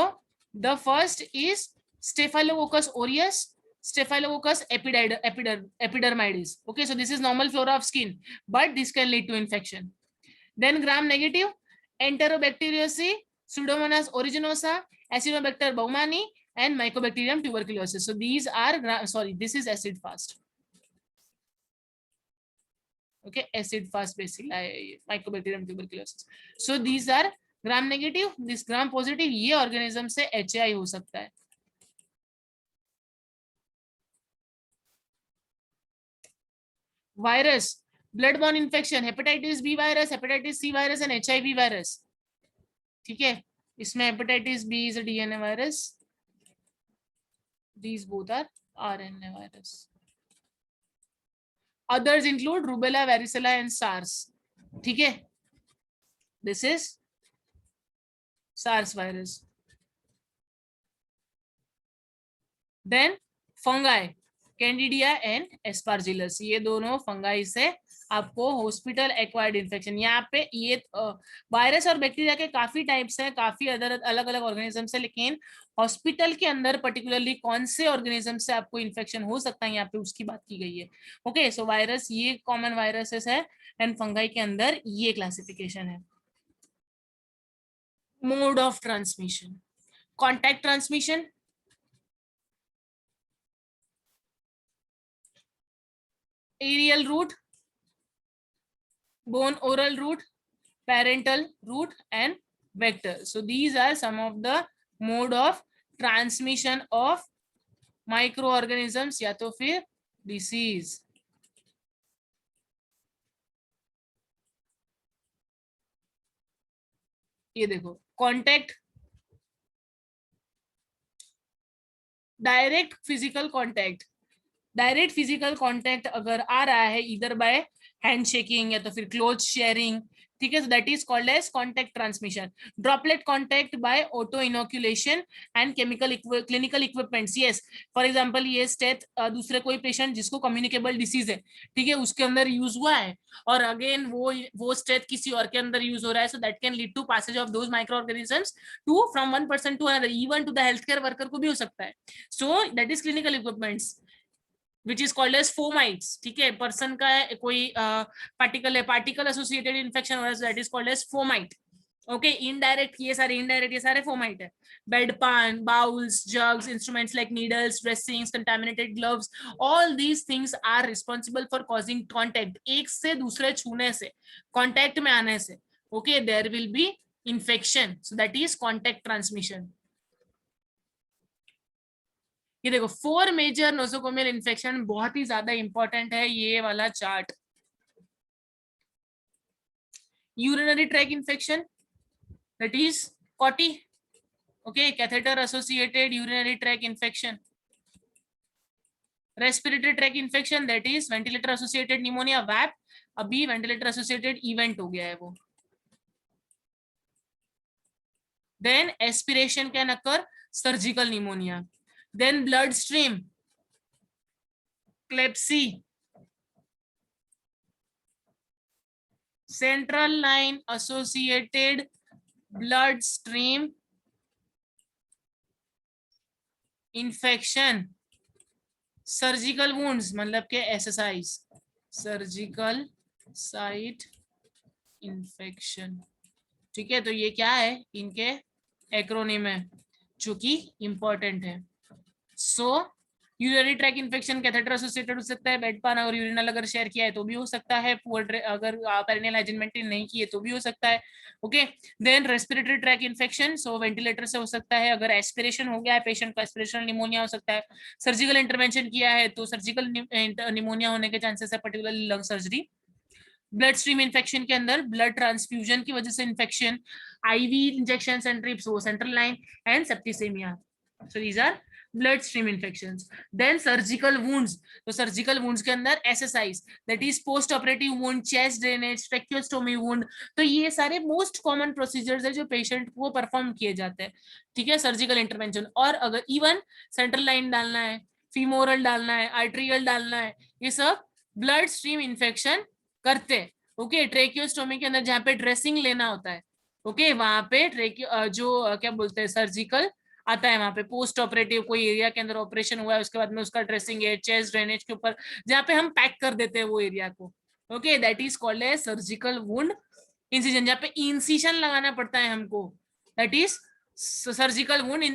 the first is staphylococcus aureus, staphylococcus epidermidis. Okay, so this is normal flora of skin, but this can lead to infection. Then gram negative, enterobacteriaceae, Pseudomonas aeruginosa, Acinetobacter baumannii, and Mycobacterium tuberculosis. So these are, this is acid fast. Okay, acid fast bacilli, Mycobacterium tuberculosis. So these are gram negative, this gram positive, ये organism से HAI हो सकता है. Virus, blood-borne infection, hepatitis B virus, hepatitis C virus, and HIV virus. ठीक है, इसमें hepatitis B is a DNA virus, these both are RNA virus. Others include rubella, varicella and SARS. ठीक है, this is SARS virus. Then fungi, candida and aspergillus, ये दोनों fungi से आपको hospital acquired infection. यहाँ पे ये वायरस और बैक्टीरिया के काफी टाइप्स हैं, काफी अलग अलग ऑर्गेनिजम्स है, लेकिन हॉस्पिटल के अंदर पर्टिकुलरली कौन से ऑर्गेनिज्म से आपको इन्फेक्शन हो सकता है यहाँ पे उसकी बात की गई है. ओके, सो वायरस ये कॉमन वायरसेस है एंड फंगाई के अंदर ये क्लासिफिकेशन है. Mode of transmission, contact transmission, aerial route, bone oral route, parental route and vector. So these are some of the mode of transmission of microorganisms या तो फिर disease. ये देखो, contact, direct physical contact. Direct physical contact अगर आ रहा है इधर bye handshaking या तो फिर क्लोथ शेयरिंग, ठीक है, that is called as contact transmission. Droplet contact by auto inoculation and chemical clinical equipments. Yes, for example ये स्टेट दूसरे कोई पेशेंट जिसको कम्युनिकेबल डिसीज है, ठीक है, उसके अंदर यूज हुआ है और अगेन वो स्टेट किसी और के अंदर यूज हो रहा है, so that can lead to passage of those micro organisms to from one person to another, even to the health care worker को भी हो सकता है. So that is clinical equipments which is called as fomites. ठीक है, person का कोई particle है, पार्टिकल एसोसिएटेड इन्फेक्शन हो रहा है, that is called as fomite. Okay, indirect ये सारे फोमाइट है. Bedpan, bowls, jugs, instruments like needles, dressings, contaminated gloves, all these things are responsible for causing contact. एक से दूसरे छूने से, कॉन्टैक्ट में आने से, okay, there will be infection. So that is contact transmission. ये देखो 4 मेजर नोसोकोमियल इन्फेक्शन, बहुत ही ज्यादा इंपॉर्टेंट है ये वाला chart. Urinary tract infection, that is CAUTI. Okay, catheter associated urinary tract infection. Respiratory track infection, that is ventilator associated pneumonia, VAP. अभी ventilator associated event हो गया है वो. Then aspiration can occur, surgical pneumonia. Then bloodstream, CLEPSY. Central line associated bloodstream infection. Surgical wounds मतलब के SSIs, surgical site infection. ठीक है, तो ये क्या है, इनके एक्रोनिम है जो कि इंपॉर्टेंट है. So urinary tract infection catheter associated हो सकता है, बेड पान और यूरिनल अगर शेयर किया है तो भी हो सकता है, पुअर अगर पेरिनियल हाइजीन मेंटेन नहीं किए तो भी हो सकता है. Okay, then respiratory track infection, so ventilator से हो सकता है, अगर एस्पिरेशन हो गया है पेशेंट का एस्पिरेशनल निमोनिया हो सकता है, सर्जिकल इंटरवेंशन किया है तो सर्जिकल निमोनिया होने के चांसेस है, particularly lung surgery. Blood stream infection के अंदर ब्लड ट्रांसफ्यूजन की वजह से infection, IV injection and drips, वो central line and septicaemia. So these are blood stream infections. Then surgical wounds, तो सर्जिकल वुंड्स के अंदर SSIs, that is post operative wound, chest drainage, tracheostomy wound. तो ये सारे मोस्ट कॉमन प्रोसीजर्स है जो patient को परफॉर्म किए जाते हैं. ठीक है, सर्जिकल इंटरवेंशन. और अगर इवन सेंट्रल लाइन डालना है, फीमोरल डालना है, आर्ट्रियल डालना है, ये सब ब्लड स्ट्रीम इन्फेक्शन करते हैं. ओके, ट्रेक्योस्टोमी के अंदर जहाँ पे ड्रेसिंग लेना होता है, ओके, वहां पे जो क्या बोलते हैं सर्जिकल आता है, वहां पे पोस्ट ऑपरेटिव कोई एरिया के अंदर ऑपरेशन हुआ है उसके बाद में उसका ड्रेसिंग है, चेस्ट ड्रेनेज के ऊपर जहाँ पे हम पैक कर देते हैं वो एरिया को. Okay, that is called a surgical wound incision, जहाँ पे इंसिशन लगाना पड़ता है हमको, that is surgical wound in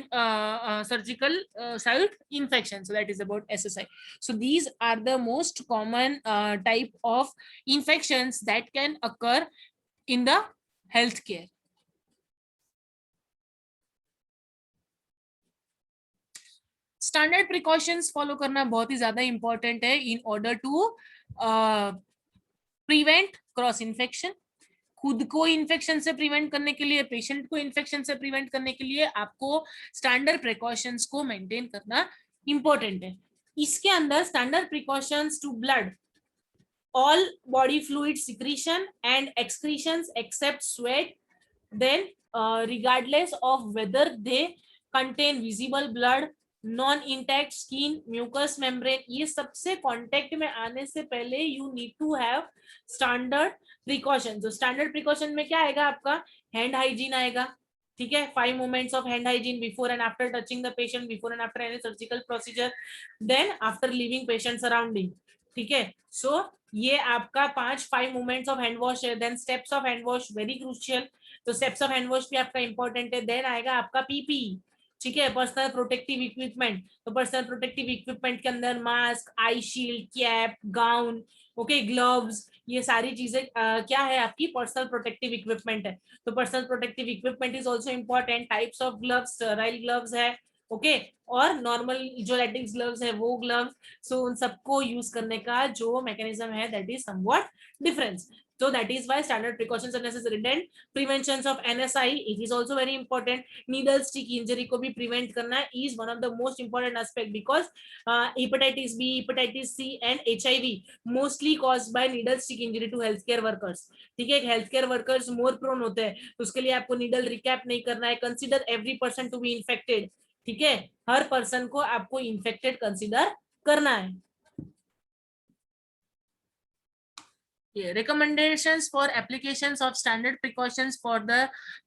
surgical site infection. So that is about SSI. So these are the most common type of infections that can occur in the healthcare. Standard precautions follow करना बहुत ही ज्यादा important है in order to prevent cross infection. खुद को infection से prevent करने के लिए, पेशेंट को इन्फेक्शन से प्रिवेंट करने के लिए आपको स्टैंडर्ड प्रिकॉशंस को मेंटेन करना इंपॉर्टेंट है. इसके अंदर standard precautions to blood, all body fluid secretion and excretions except sweat, then regardless of whether they contain visible blood, non intact skin, mucous membrane, ये सबसे कांटेक्ट में आने से पहले you need to have standard precaution. तो standard precaution में क्या आएगा आपका, हैंड हाइजीन आएगा. ठीक है, 5 moments of hand hygiene before and after touching the patient, before and after any surgical procedure, then after leaving patient surrounding. ठीक है, सो ये आपका 5 मोमेंट्स ऑफ हैंड वॉश है. Then steps of hand wash very crucial, तो steps of hand wash भी आपका important है. Then आएगा आपका पीपी. ठीक है, पर्सनल प्रोटेक्टिव इक्विपमेंट, तो पर्सनल प्रोटेक्टिव इक्विपमेंट के अंदर mask, eye shield, cap, gown, okay, gloves, ये सारी चीजें क्या है आपकी पर्सनल प्रोटेक्टिव इक्विपमेंट है. तो personal protective equipment is also important. Types of gloves, sterile gloves है, ओके, और नॉर्मल जो लैटिक्स ग्लव्स है वो ग्लव्स. सो उन सबको यूज करने का जो मैकेनिज्म है that is somewhat difference. So that is why standard precautions are necessary. Then preventions of NSI, it is also very important. Needle stick injury को भी prevent करना is one of the most important aspect because hepatitis B, hepatitis C and HIV mostly caused by needle stick injury to healthcare workers. ठीक है, healthcare workers more prone होते हैं, तो उसके लिए आपको needle recap नहीं करना है. Consider every person to be infected. ठीक है, हर person को आपको infected consider करना है. Recommendations for applications of standard precautions for the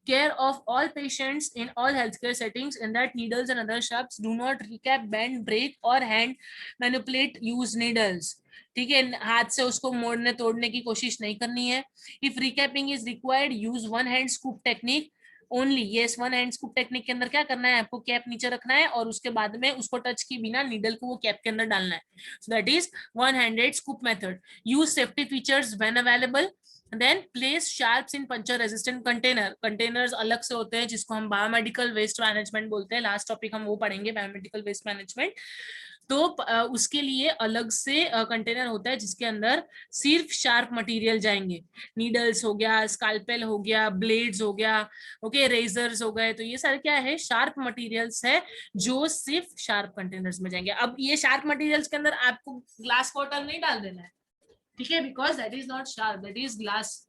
care of all patients in all healthcare settings, in that needles and other sharps do not recap, bend, break or hand manipulate use needles. ठीक है, हाथ से उसको मोड़ने तोड़ने की कोशिश नहीं करनी है. If recapping is required, use one hand scoop technique. Only yes, one hand scoop technique के अंदर क्या करना है, आपको कैप नीचे रखना है और उसके बाद में उसको टच के बिना नीडल को वो कैप के अंदर डालना है. So that is one handed scoop method. Use safety features when available. Then place sharps in puncture resistant container. Containers अलग से होते हैं जिसको हम बायोमेडिकल वेस्ट मैनेजमेंट बोलते हैं. लास्ट टॉपिक हम वो पढ़ेंगे, बायोमेडिकल वेस्ट मैनेजमेंट. तो उसके लिए अलग से कंटेनर होता है जिसके अंदर सिर्फ शार्प मटेरियल जाएंगे. नीडल्स हो गया, स्कैल्पेल हो गया, ब्लेड्स हो गया, ओके, रेजर्स हो गए. तो ये सारे क्या है, शार्प मटेरियल्स है जो सिर्फ शार्प कंटेनर्स में जाएंगे. अब ये शार्प मटेरियल्स के अंदर आपको ग्लास बॉटल नहीं डाल देना है, ठीक है, because that is not sharp, that is glass.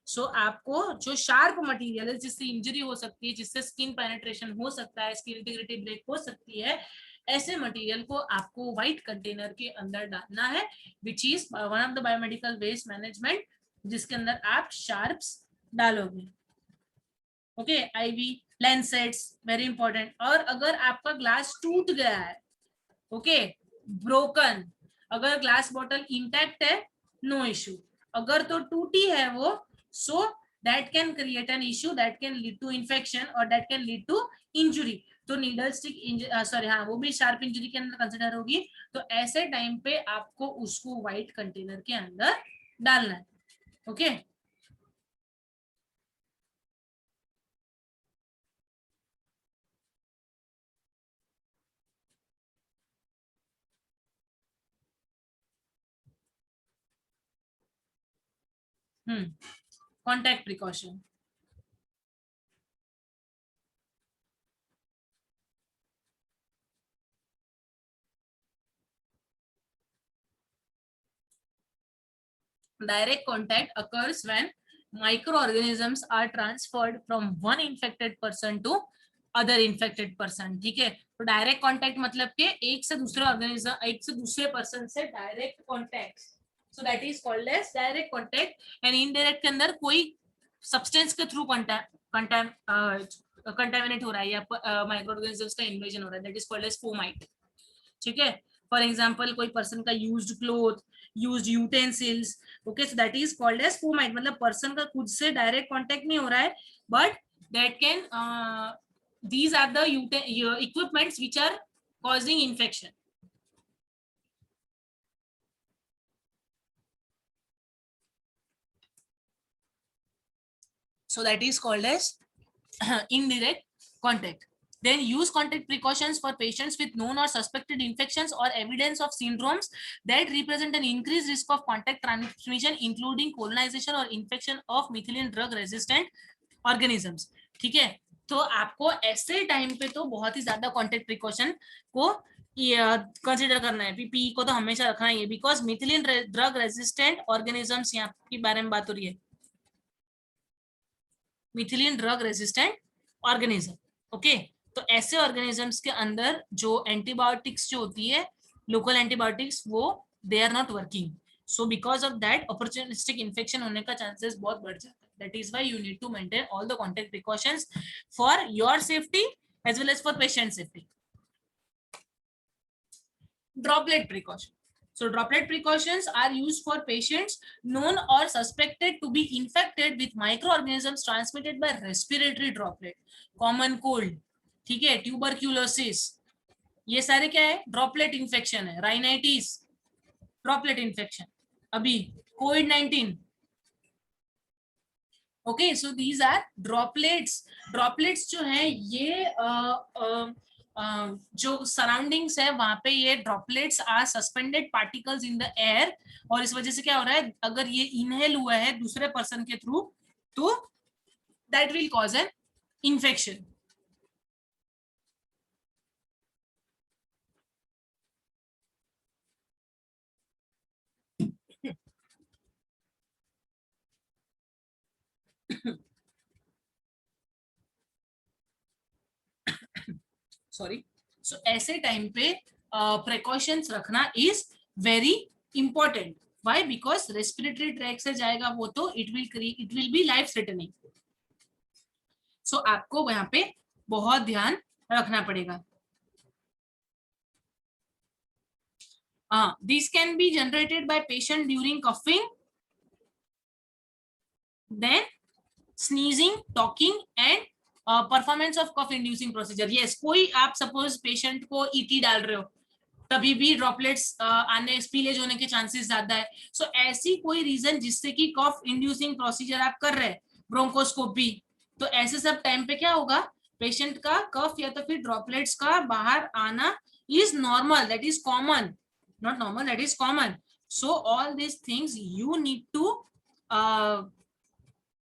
So आपको जो शार्प मटेरियल है जिससे इंजरी हो सकती है, जिससे स्किन पेनिट्रेशन हो सकता है, स्किन इंटीग्रिटी ब्रेक हो सकती है, ऐसे मटेरियल को आपको व्हाइट कंटेनर के अंदर डालना है, which is one of the biomedical waste management, जिसके अंदर आप शार्प्स डालोगे. Okay, IV lancets very important. और अगर आपका ग्लास टूट गया है, ओके, ब्रोकन, अगर ग्लास बॉटल इंटैक्ट है, नो इश्यू. अगर तो टूटी है वो, so that can create an issue, that can lead to infection और that can lead to injury. तो नीडल स्टिक सॉरी, हाँ, वो भी शार्प इंजरी के अंदर कंसिडर होगी. तो ऐसे टाइम पे आपको उसको व्हाइट कंटेनर के अंदर डालना है. Okay, contact precaution. Direct contact occurs when microorganisms are transferred from one infected person to other infected person. ठीक है, तो डायरेक्ट कांटेक्ट मतलब कि एक से दूसरे ऑर्गेनिज्म, एक से दूसरे पर्सन से direct contact. So that is called as direct contact. And indirect के अंदर कोई सब्सटेंस के थ्रू कंटामिनेट हो रहा है या माइक्रो ऑर्गेनिजम्स का इन्वेजन हो रहा है, that is called as fomite. ठीक है, फॉर एग्जाम्पल कोई पर्सन का used cloth, used utensils, okay, so that is called as fomite. मतलब पर्सन का खुद से डायरेक्ट कांटेक्ट नहीं हो रहा है, but that can these are the equipments which are causing infection. So that is called as indirect contact. Then use contact precautions for patients with known or suspected infections or evidence of syndromes that represent an increased risk of contact transmission, including colonization or infection of methylene drug resistant organisms. ठीक है, तो आपको ऐसे time पे तो बहुत ही ज्यादा कॉन्टेक्ट प्रिकॉशन को कंसिडर करना है. पीपीई को तो हमेशा रखना ही है, because methylene drug resistant organisms यहाँ के बारे में बात हो रही है, methylene drug resistant organism. Okay, तो ऐसे ऑर्गेनिजम्स के अंदर जो एंटीबायोटिक्स जो होती है, लोकल एंटीबायोटिक्स, वो they are not working. So because of that opportunistic infection होने का चांसेस बहुत बढ़ जाता है. That is why you need to maintain all the contact precautions for your safety as well as for patient safety. Droplet precaution. So droplet precautions are used for patients known or suspected to be infected with microorganisms transmitted by respiratory droplet. Common cold, ठीक है, tuberculosis, ये सारे क्या है, droplet infection है. Rhinitis, droplet infection. अभी कोविड-19. Okay, so these are droplets. Droplets जो है ये जो सराउंडिंग्स है वहां पे ये droplets are suspended particles in the air, और इस वजह से क्या हो रहा है, अगर ये इनहेल हुआ है दूसरे पर्सन के थ्रू तो that will cause an infection. Sorry. So ऐसे टाइम पे प्रिकॉशंस रखना is very important. Why? Because respiratory track से जाएगा वो, तो it will be life threatening. So आपको यहाँ पे बहुत ध्यान रखना पड़ेगा. This can be generated by patient during coughing, then sneezing, talking and performance of cough inducing procedure, yes, कोई आप सपोज पेशेंट को ईटी डाल रहे हो, तभी भी ड्रॉपलेट्स आने, स्पीलेज होने के चांसेस ज्यादा है। सो ऐसी कोई रीजन जिससे कि कफ इंड्यूसिंग प्रोसीजर आप कर रहे हैं, ब्रोंकोस्कोपी, तो ऐसे सब टाइम पे क्या होगा, पेशेंट का कफ या तो फिर ड्रॉपलेट्स का बाहर आना is normal, that is common, not normal, that is common. So all these things you need to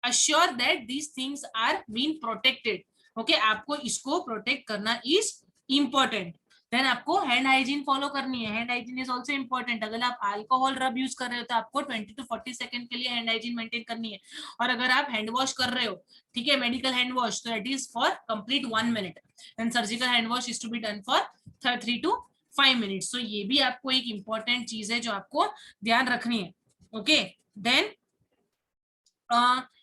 assure that these things are being protected. Okay, आपको इसको प्रोटेक्ट करना is important. देन आपको हैंड हाइजीन फॉलो करनी है, hand hygiene is also important. अगर आप alcohol रब use कर रहे हो तो आपको 20 to 40 सेकंड के लिए हैंड हाइजीन मेंटेन करनी है, और अगर आप हैंड वॉश कर रहे हो, ठीक है, मेडिकल हैंड वॉश, तो it is for complete 1 minute, and surgical hand wash is to be done for 3 to 5 minutes. तो ये भी आपको एक इंपॉर्टेंट चीज है जो आपको ध्यान रखनी है। ओके, देन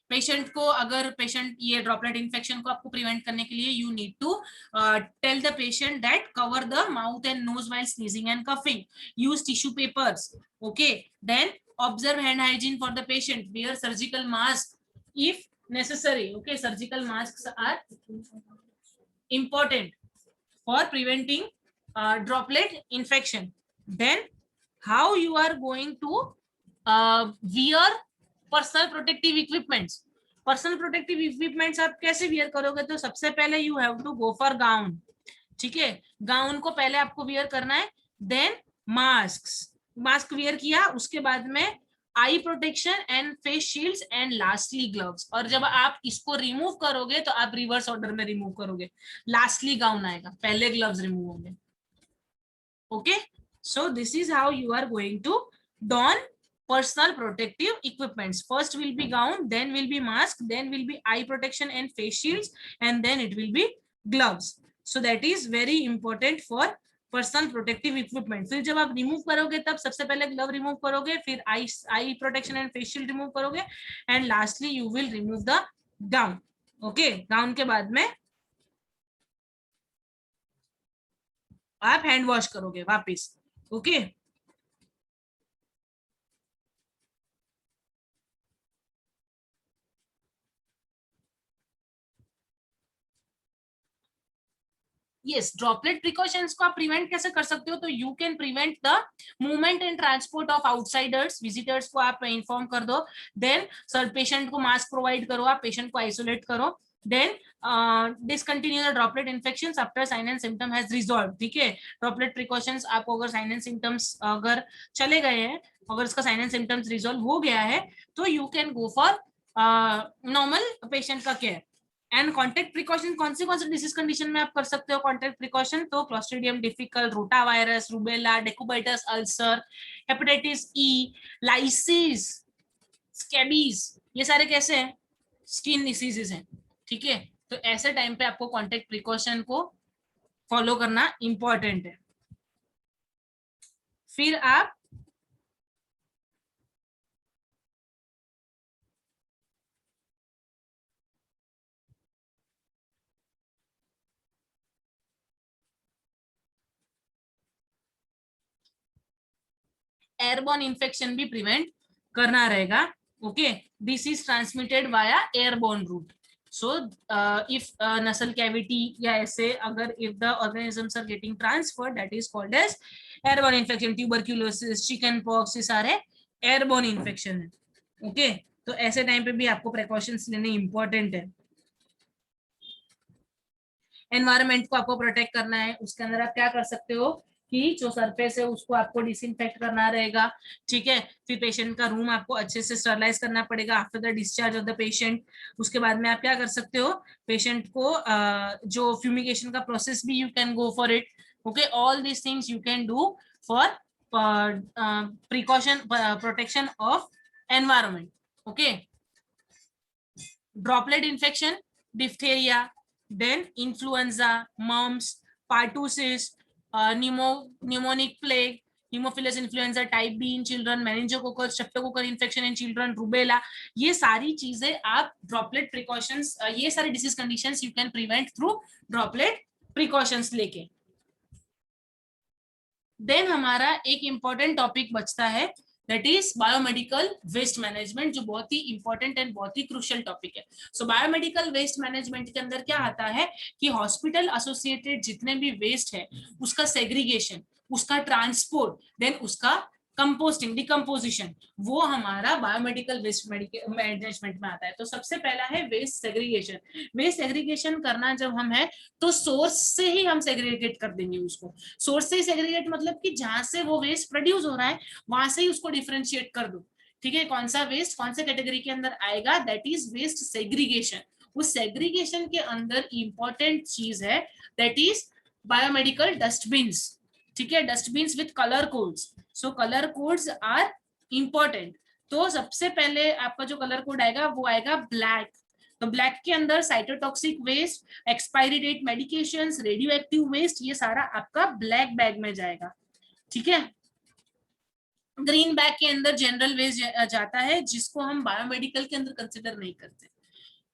पेशेंट को, अगर पेशेंट ये ड्रॉपलेट इन्फेक्शन को आपको प्रिवेंट करने के लिए you need to tell the patient that cover the mouth and nose while sneezing and coughing, use tissue papers. Okay, then observe hand hygiene for the patient, wear surgical mask if necessary. Okay, surgical masks are important for preventing droplet infection. Then how you are going to wear personal protective equipments. Personal protective equipments आप कैसे wear करोगे, तो सबसे पहले you have to go for gown, ठीक है, gown को पहले आपको वियर करना है। देन मास्क वियर किया, उसके बाद में eye protection and face shields and lastly gloves. और जब आप इसको रिमूव करोगे तो आप रिवर्स ऑर्डर में रिमूव करोगे, लास्टली गाउन आएगा, पहले ग्लव्स रिमूव होंगे। Okay, so this is how you are going to don personal protective equipments. First will be gown, then will be mask, then will be eye protection and face shields, and then it will be gloves. So that is very important for personal protective equipment. फिर जब आप remove करोगे तब सबसे पहले glove remove करोगे, फिर eye protection and face shield remove करोगे, and lastly you will remove the gown. Okay, gown के बाद में आप हैंड वॉश करोगे वापिस। ओके, यस, ड्रॉपलेट प्रिकॉशंस को आप प्रिवेंट कैसे कर सकते हो, तो you can prevent the movement and transport of outsiders, visitors को आप इन्फॉर्म कर दो। देन सर पेशेंट को मास्क प्रोवाइड करो, आप पेशेंट को आइसोलेट करो। Then discontinue the droplet infections after sign and symptom has resolve, ठीक है। ड्रॉपलेट प्रिकॉशंस आपको अगर साइन एंड सिम्टम्स अगर चले गए हैं, अगर इसका साइन एंड सिम्टम्स रिजॉल्व हो गया है, तो you can go for normal patient का केयर। एंड कॉन्टेक्ट प्रिकॉशन कौन से डिसीज कंडीशन में आप कर सकते हो कॉन्टेक्ट प्रिकॉशन, तो Clostridium difficile, rotavirus, rubella, decubitus ulcer, hepatitis E, lysis, scabies, ये सारे कैसे हैं, स्किन डिसीजेस हैं, ठीक है। तो ऐसे टाइम पे आपको कॉन्टेक्ट प्रिकॉशन को फॉलो करना इंपॉर्टेंट है। फिर आप एयरबॉर्न इन्फेक्शन भी प्रिवेंट करना रहेगा। Okay, this is transmitted via airborne route. So if nasal cavity या ऐसे अगर if the organisms are getting transferred, that is called as airborne infection. Tuberculosis, chicken pox, ये सारे एयरबॉर्न इन्फेक्शन है। Okay, तो ऐसे टाइम पे भी आपको प्रिकॉशंस लेने इंपॉर्टेंट है। एनवायरमेंट को आपको प्रोटेक्ट करना है, उसके अंदर आप क्या कर सकते हो कि जो सरफेस है उसको आपको डिसइंफेक्ट करना रहेगा, ठीक है। फिर पेशेंट का रूम आपको अच्छे से स्टरलाइज करना पड़ेगा after the discharge of the patient. उसके बाद में आप क्या कर सकते हो, पेशेंट को जो फ्यूमिगेशन का प्रोसेस भी you can go for it. Okay, all these things you can do for precaution protection of environment. Okay, droplet infection, diphtheria, then influenza, mumps, pertussis, pneumonic plague, hemophilus influenza type B in children, meningococcus, streptococcus infection in children, rubella, ये सारी चीजें आप droplet precautions, ये सारी disease conditions you can prevent through droplet precautions लेके। Then हमारा एक important topic बचता है that is biomedical waste management, जो बहुत ही इंपॉर्टेंट एंड बहुत ही क्रूशियल टॉपिक है। सो बायोमेडिकल वेस्ट मैनेजमेंट के अंदर क्या आता है कि हॉस्पिटल एसोसिएटेड जितने भी वेस्ट है उसका सेग्रीगेशन, उसका ट्रांसपोर्ट, देन उसका कंपोस्टिंग, डिकम्पोजिशन, वो हमारा बायोमेडिकल वेस्ट मैनेजमेंट में आता है। तो सबसे पहला है वेस्ट सेग्रीगेशन। वेस्ट सेग्रीगेशन करना जब हम है तो सोर्स से ही हम सेग्रीगेट कर देंगे उसको। सोर्स से ही सेग्रीगेट मतलब कि जहां से वो वेस्ट प्रोड्यूस हो रहा है वहां से ही उसको डिफरेंशिएट कर दो। ठीक है, कौन सा वेस्ट कौन से कैटेगरी के अंदर आएगा, दैट इज वेस्ट सेग्रीगेशन। उस सेग्रीगेशन के अंदर इंपॉर्टेंट चीज है दैट इज बायोमेडिकल डस्टबिन्स। ठीक है, dustbins with colour codes. So colour codes are important. तो सबसे पहले आपका जो कलर कोड आएगा वो आएगा ब्लैक। तो ब्लैक के अंदर cytotoxic waste, expiry date medications, radioactive waste, ये सारा आपका ब्लैक बैग में जाएगा। ठीक है, ग्रीन बैग के अंदर जनरल वेस्ट जाता है जिसको हम बायोमेडिकल के अंदर कंसिडर नहीं करते।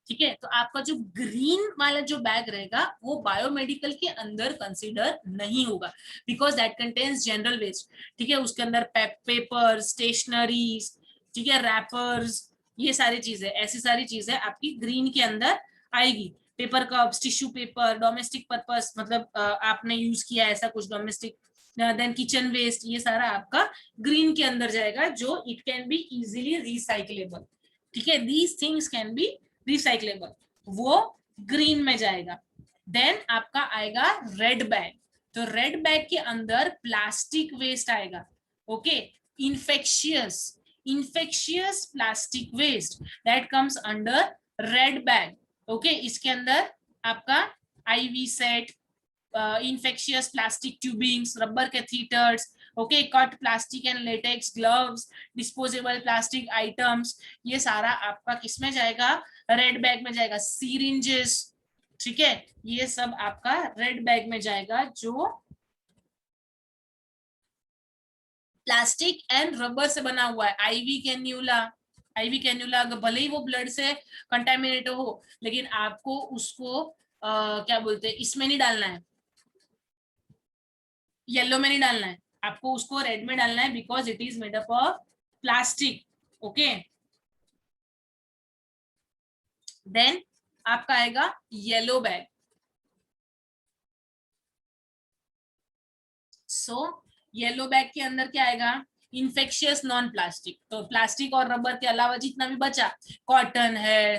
ठीक है, तो आपका जो ग्रीन वाला जो बैग रहेगा वो बायोमेडिकल के अंदर कंसीडर नहीं होगा because that contains general waste. ठीक है, उसके अंदर पेपर, स्टेशनरीज, ठीक है, रैपर्स, ये सारी चीजें, ऐसी सारी चीजें आपकी ग्रीन के अंदर आएगी। Paper cups, tissue paper, domestic purpose, मतलब आपने यूज किया ऐसा कुछ डोमेस्टिक, देन किचन वेस्ट, ये सारा आपका ग्रीन के अंदर जाएगा, जो it can be easily recyclable. ठीक है, these things can be recyclable, वो ग्रीन में जाएगा। देन आपका आएगा रेड बैग। तो रेड बैग के अंदर प्लास्टिक वेस्ट आएगा। Okay, infectious infectious plastic waste that comes under red bag. Okay, इसके अंदर आपका IV set, infectious plastic tubings, rubber catheters, okay, cut plastic and latex gloves, disposable plastic items, ये सारा आपका किस में जाएगा, रेड बैग में जाएगा। syringes, ठीक है, ये सब आपका रेड बैग में जाएगा, जो प्लास्टिक एंड रबर से बना हुआ है। आईवी कैन्यूला भले ही वो ब्लड से कंटेमिनेट हो, लेकिन आपको उसको क्या बोलते हैं, इसमें नहीं डालना है, येलो में नहीं डालना है, आपको उसको रेड में डालना है because it is made up of plastic. Okay, then आपका आएगा yellow bag. So yellow bag के अंदर क्या आएगा, इन्फेक्शियस नॉन प्लास्टिक। तो प्लास्टिक और रबर के अलावा जितना भी बचा, कॉटन है,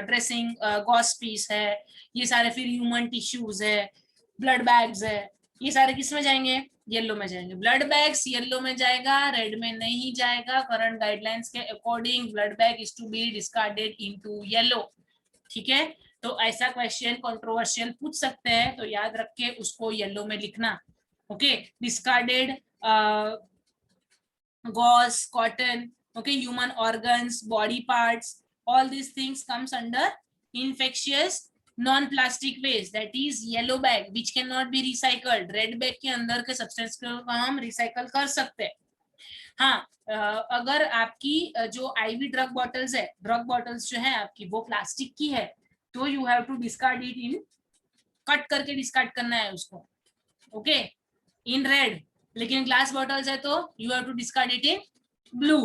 ड्रेसिंग गॉस पीस है, ये सारे, फिर ह्यूमन टिश्यूज है, ब्लड बैग्स है, ये सारे किस में जाएंगे, येलो में जाएंगे। ब्लड बैग्स येलो में जाएगा, रेड में नहीं जाएगा। करंट गाइडलाइंस के according blood bag is to be discarded into yellow. ठीक है, तो ऐसा क्वेश्चन कंट्रोवर्शियल पूछ सकते हैं, तो याद रख के उसको येलो में लिखना। Okay, discarded gauze, cotton, okay, human organs, body parts, all these things comes under infectious non-plastic waste, that is yellow bag which cannot be recycled. Red bag के अंदर के सब्सटेंस को हम रिसाइकल कर सकते हैं। हाँ, अगर आपकी जो आईवी ड्रग बॉटल्स है, ड्रग बॉटल्स जो है आपकी वो प्लास्टिक की है, तो you have to discard it in, cut करके डिस्कार्ड करना है उसको। Okay, in red. लेकिन ग्लास बॉटल्स है तो you have to discard it in blue.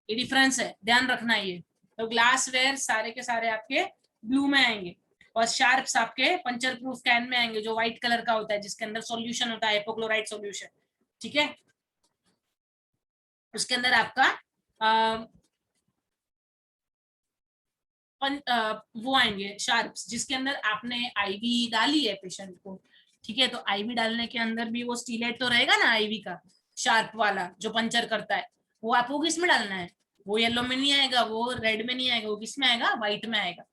ये डिफरेंस है, ध्यान रखना ये। तो ग्लास वेयर सारे के सारे आपके ब्लू में आएंगे, और शार्प्स आपके पंचर प्रूफ कैन में आएंगे, जो व्हाइट कलर का होता है, जिसके अंदर सॉल्यूशन होता है, हिपोक्लोराइड सॉल्यूशन। ठीक है, उसके अंदर आपका वो आएंगे शार्प्स, जिसके अंदर आपने आईवी डाली है पेशेंट को। ठीक है, तो आईवी डालने के अंदर भी वो स्टीलेट तो रहेगा ना आईवी का, शार्प वाला जो पंचर करता है, वो आपको किस में डालना है, वो येलो में नहीं आएगा, वो रेड में नहीं आएगा, वो किस में आएगा, व्हाइट में आएगा।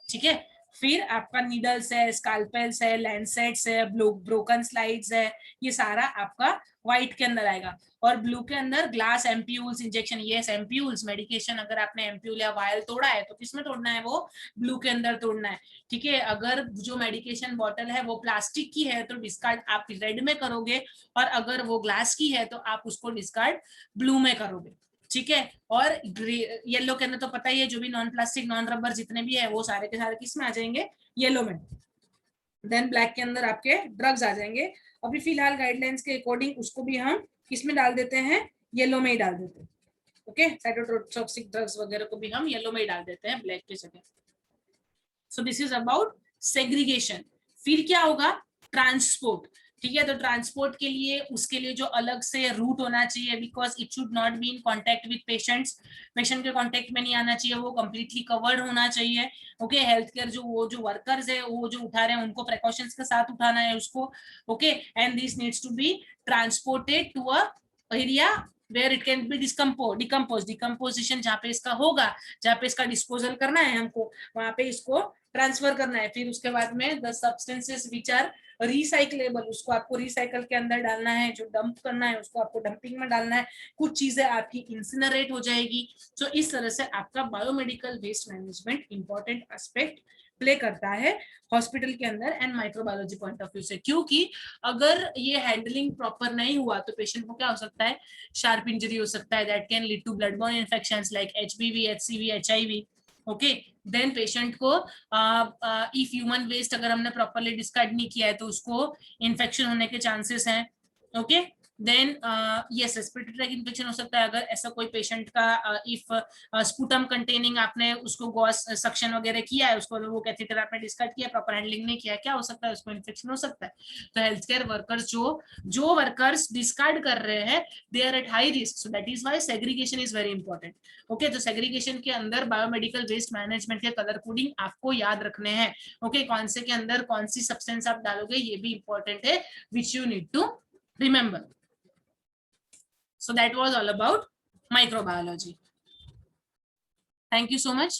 ठीक है, फिर आपका नीडल्स है, स्काल्पेल्स है, लैंसेट्स है, ब्रोकन स्लाइड्स है, ये सारा आपका व्हाइट के अंदर आएगा। और ब्लू के अंदर glass ampoules, injection, yes ampoules, medication, अगर आपने एम्प्यूल या वायल तोड़ा है तो किसमें तोड़ना है, वो ब्लू के अंदर तोड़ना है। ठीक है, अगर जो मेडिकेशन बॉटल है वो प्लास्टिक की है तो डिस्कार्ड आप रेड में करोगे, और अगर वो ग्लास की है तो आप उसको डिस्कार्ड ब्लू में करोगे। ठीक है, और येलो के अंदर तो पता ही है, जो भी नॉन प्लास्टिक, नॉन रबर जितने भी है वो सारे के सारे किस में आ जाएंगे, येलो में। देन ब्लैक के अंदर आपके ड्रग्स आ जाएंगे। अभी फिलहाल गाइडलाइंस के अकॉर्डिंग उसको भी हम किस में डाल देते हैं, येलो में ही डाल देते हैं। ओके, साइटोटॉक्सिक ड्रग्स वगैरह को भी हम येलो में ही डाल देते हैं, ब्लैक के जगह। सो दिस इज अबाउट सेग्रीगेशन। फिर क्या होगा, ट्रांसपोर्ट। ठीक है, तो ट्रांसपोर्ट के लिए उसके लिए जो अलग से रूट होना चाहिए, because it should not be in contact with patients, patient के कांटेक्ट में नहीं आना चाहिए, वो कंप्लीटली कवर्ड होना चाहिए। ओके, हेल्थ केयर जो वर्कर्स है वो जो उठा रहे हैं उनको प्रिकॉशंस के साथ उठाना है उसको। Okay, and this needs to be transported to a area where it can be decomposition जहाँ पे इसका होगा, जहाँ पे इसका डिस्पोजल करना है हमको, वहां पे इसको ट्रांसफर करना है। फिर उसके बाद में the substances which are recyclable, उसको आपको रिसाइकल के अंदर डालना है, जो डंप करना है उसको आपको डंपिंग में डालना है, कुछ चीजें आपकी इंसिनरेट हो जाएगी। तो इस तरह से आपका biomedical waste management important aspect play करता है हॉस्पिटल के अंदर and microbiology point of view से। क्योंकि अगर ये हैंडलिंग प्रॉपर नहीं हुआ तो पेशेंट को क्या हो सकता है, शार्प इंजरी हो सकता है, that can lead to blood borne infections like HBV, HCV, HIV. Okay, then patient को इफ ह्यूमन वेस्ट अगर हमने प्रॉपरली डिस्कार्ड नहीं किया है तो उसको इन्फेक्शन होने के चांसेस हैं। Okay, then yes, respiratory track infection हो सकता है अगर ऐसा कोई पेशेंट का इफ स्पूटम कंटेनिंग आपने उसको गॉस सक्शन वगैरह किया है, उसको वो कैथेटर आपने डिस्कार्ड किया, प्रॉपर हैंडलिंग नहीं किया, क्या हो सकता है, उसको इन्फेक्शन हो सकता है। तो हेल्थ केयर वर्कर्स जो वर्कर्स डिस्कार्ड कर रहे हैं, they are at high risk, so that is why segregation is very important. Okay, तो सेग्रीगेशन के अंदर बायोमेडिकल वेस्ट मैनेजमेंट के कलर कोडिंग आपको याद रखने हैं। ओके, कौन से के अंदर कौन सी सब्सटेंस आप डालोगे ये भी इंपॉर्टेंट है, which you need to remember. So that was all about microbiology. Thank you so much.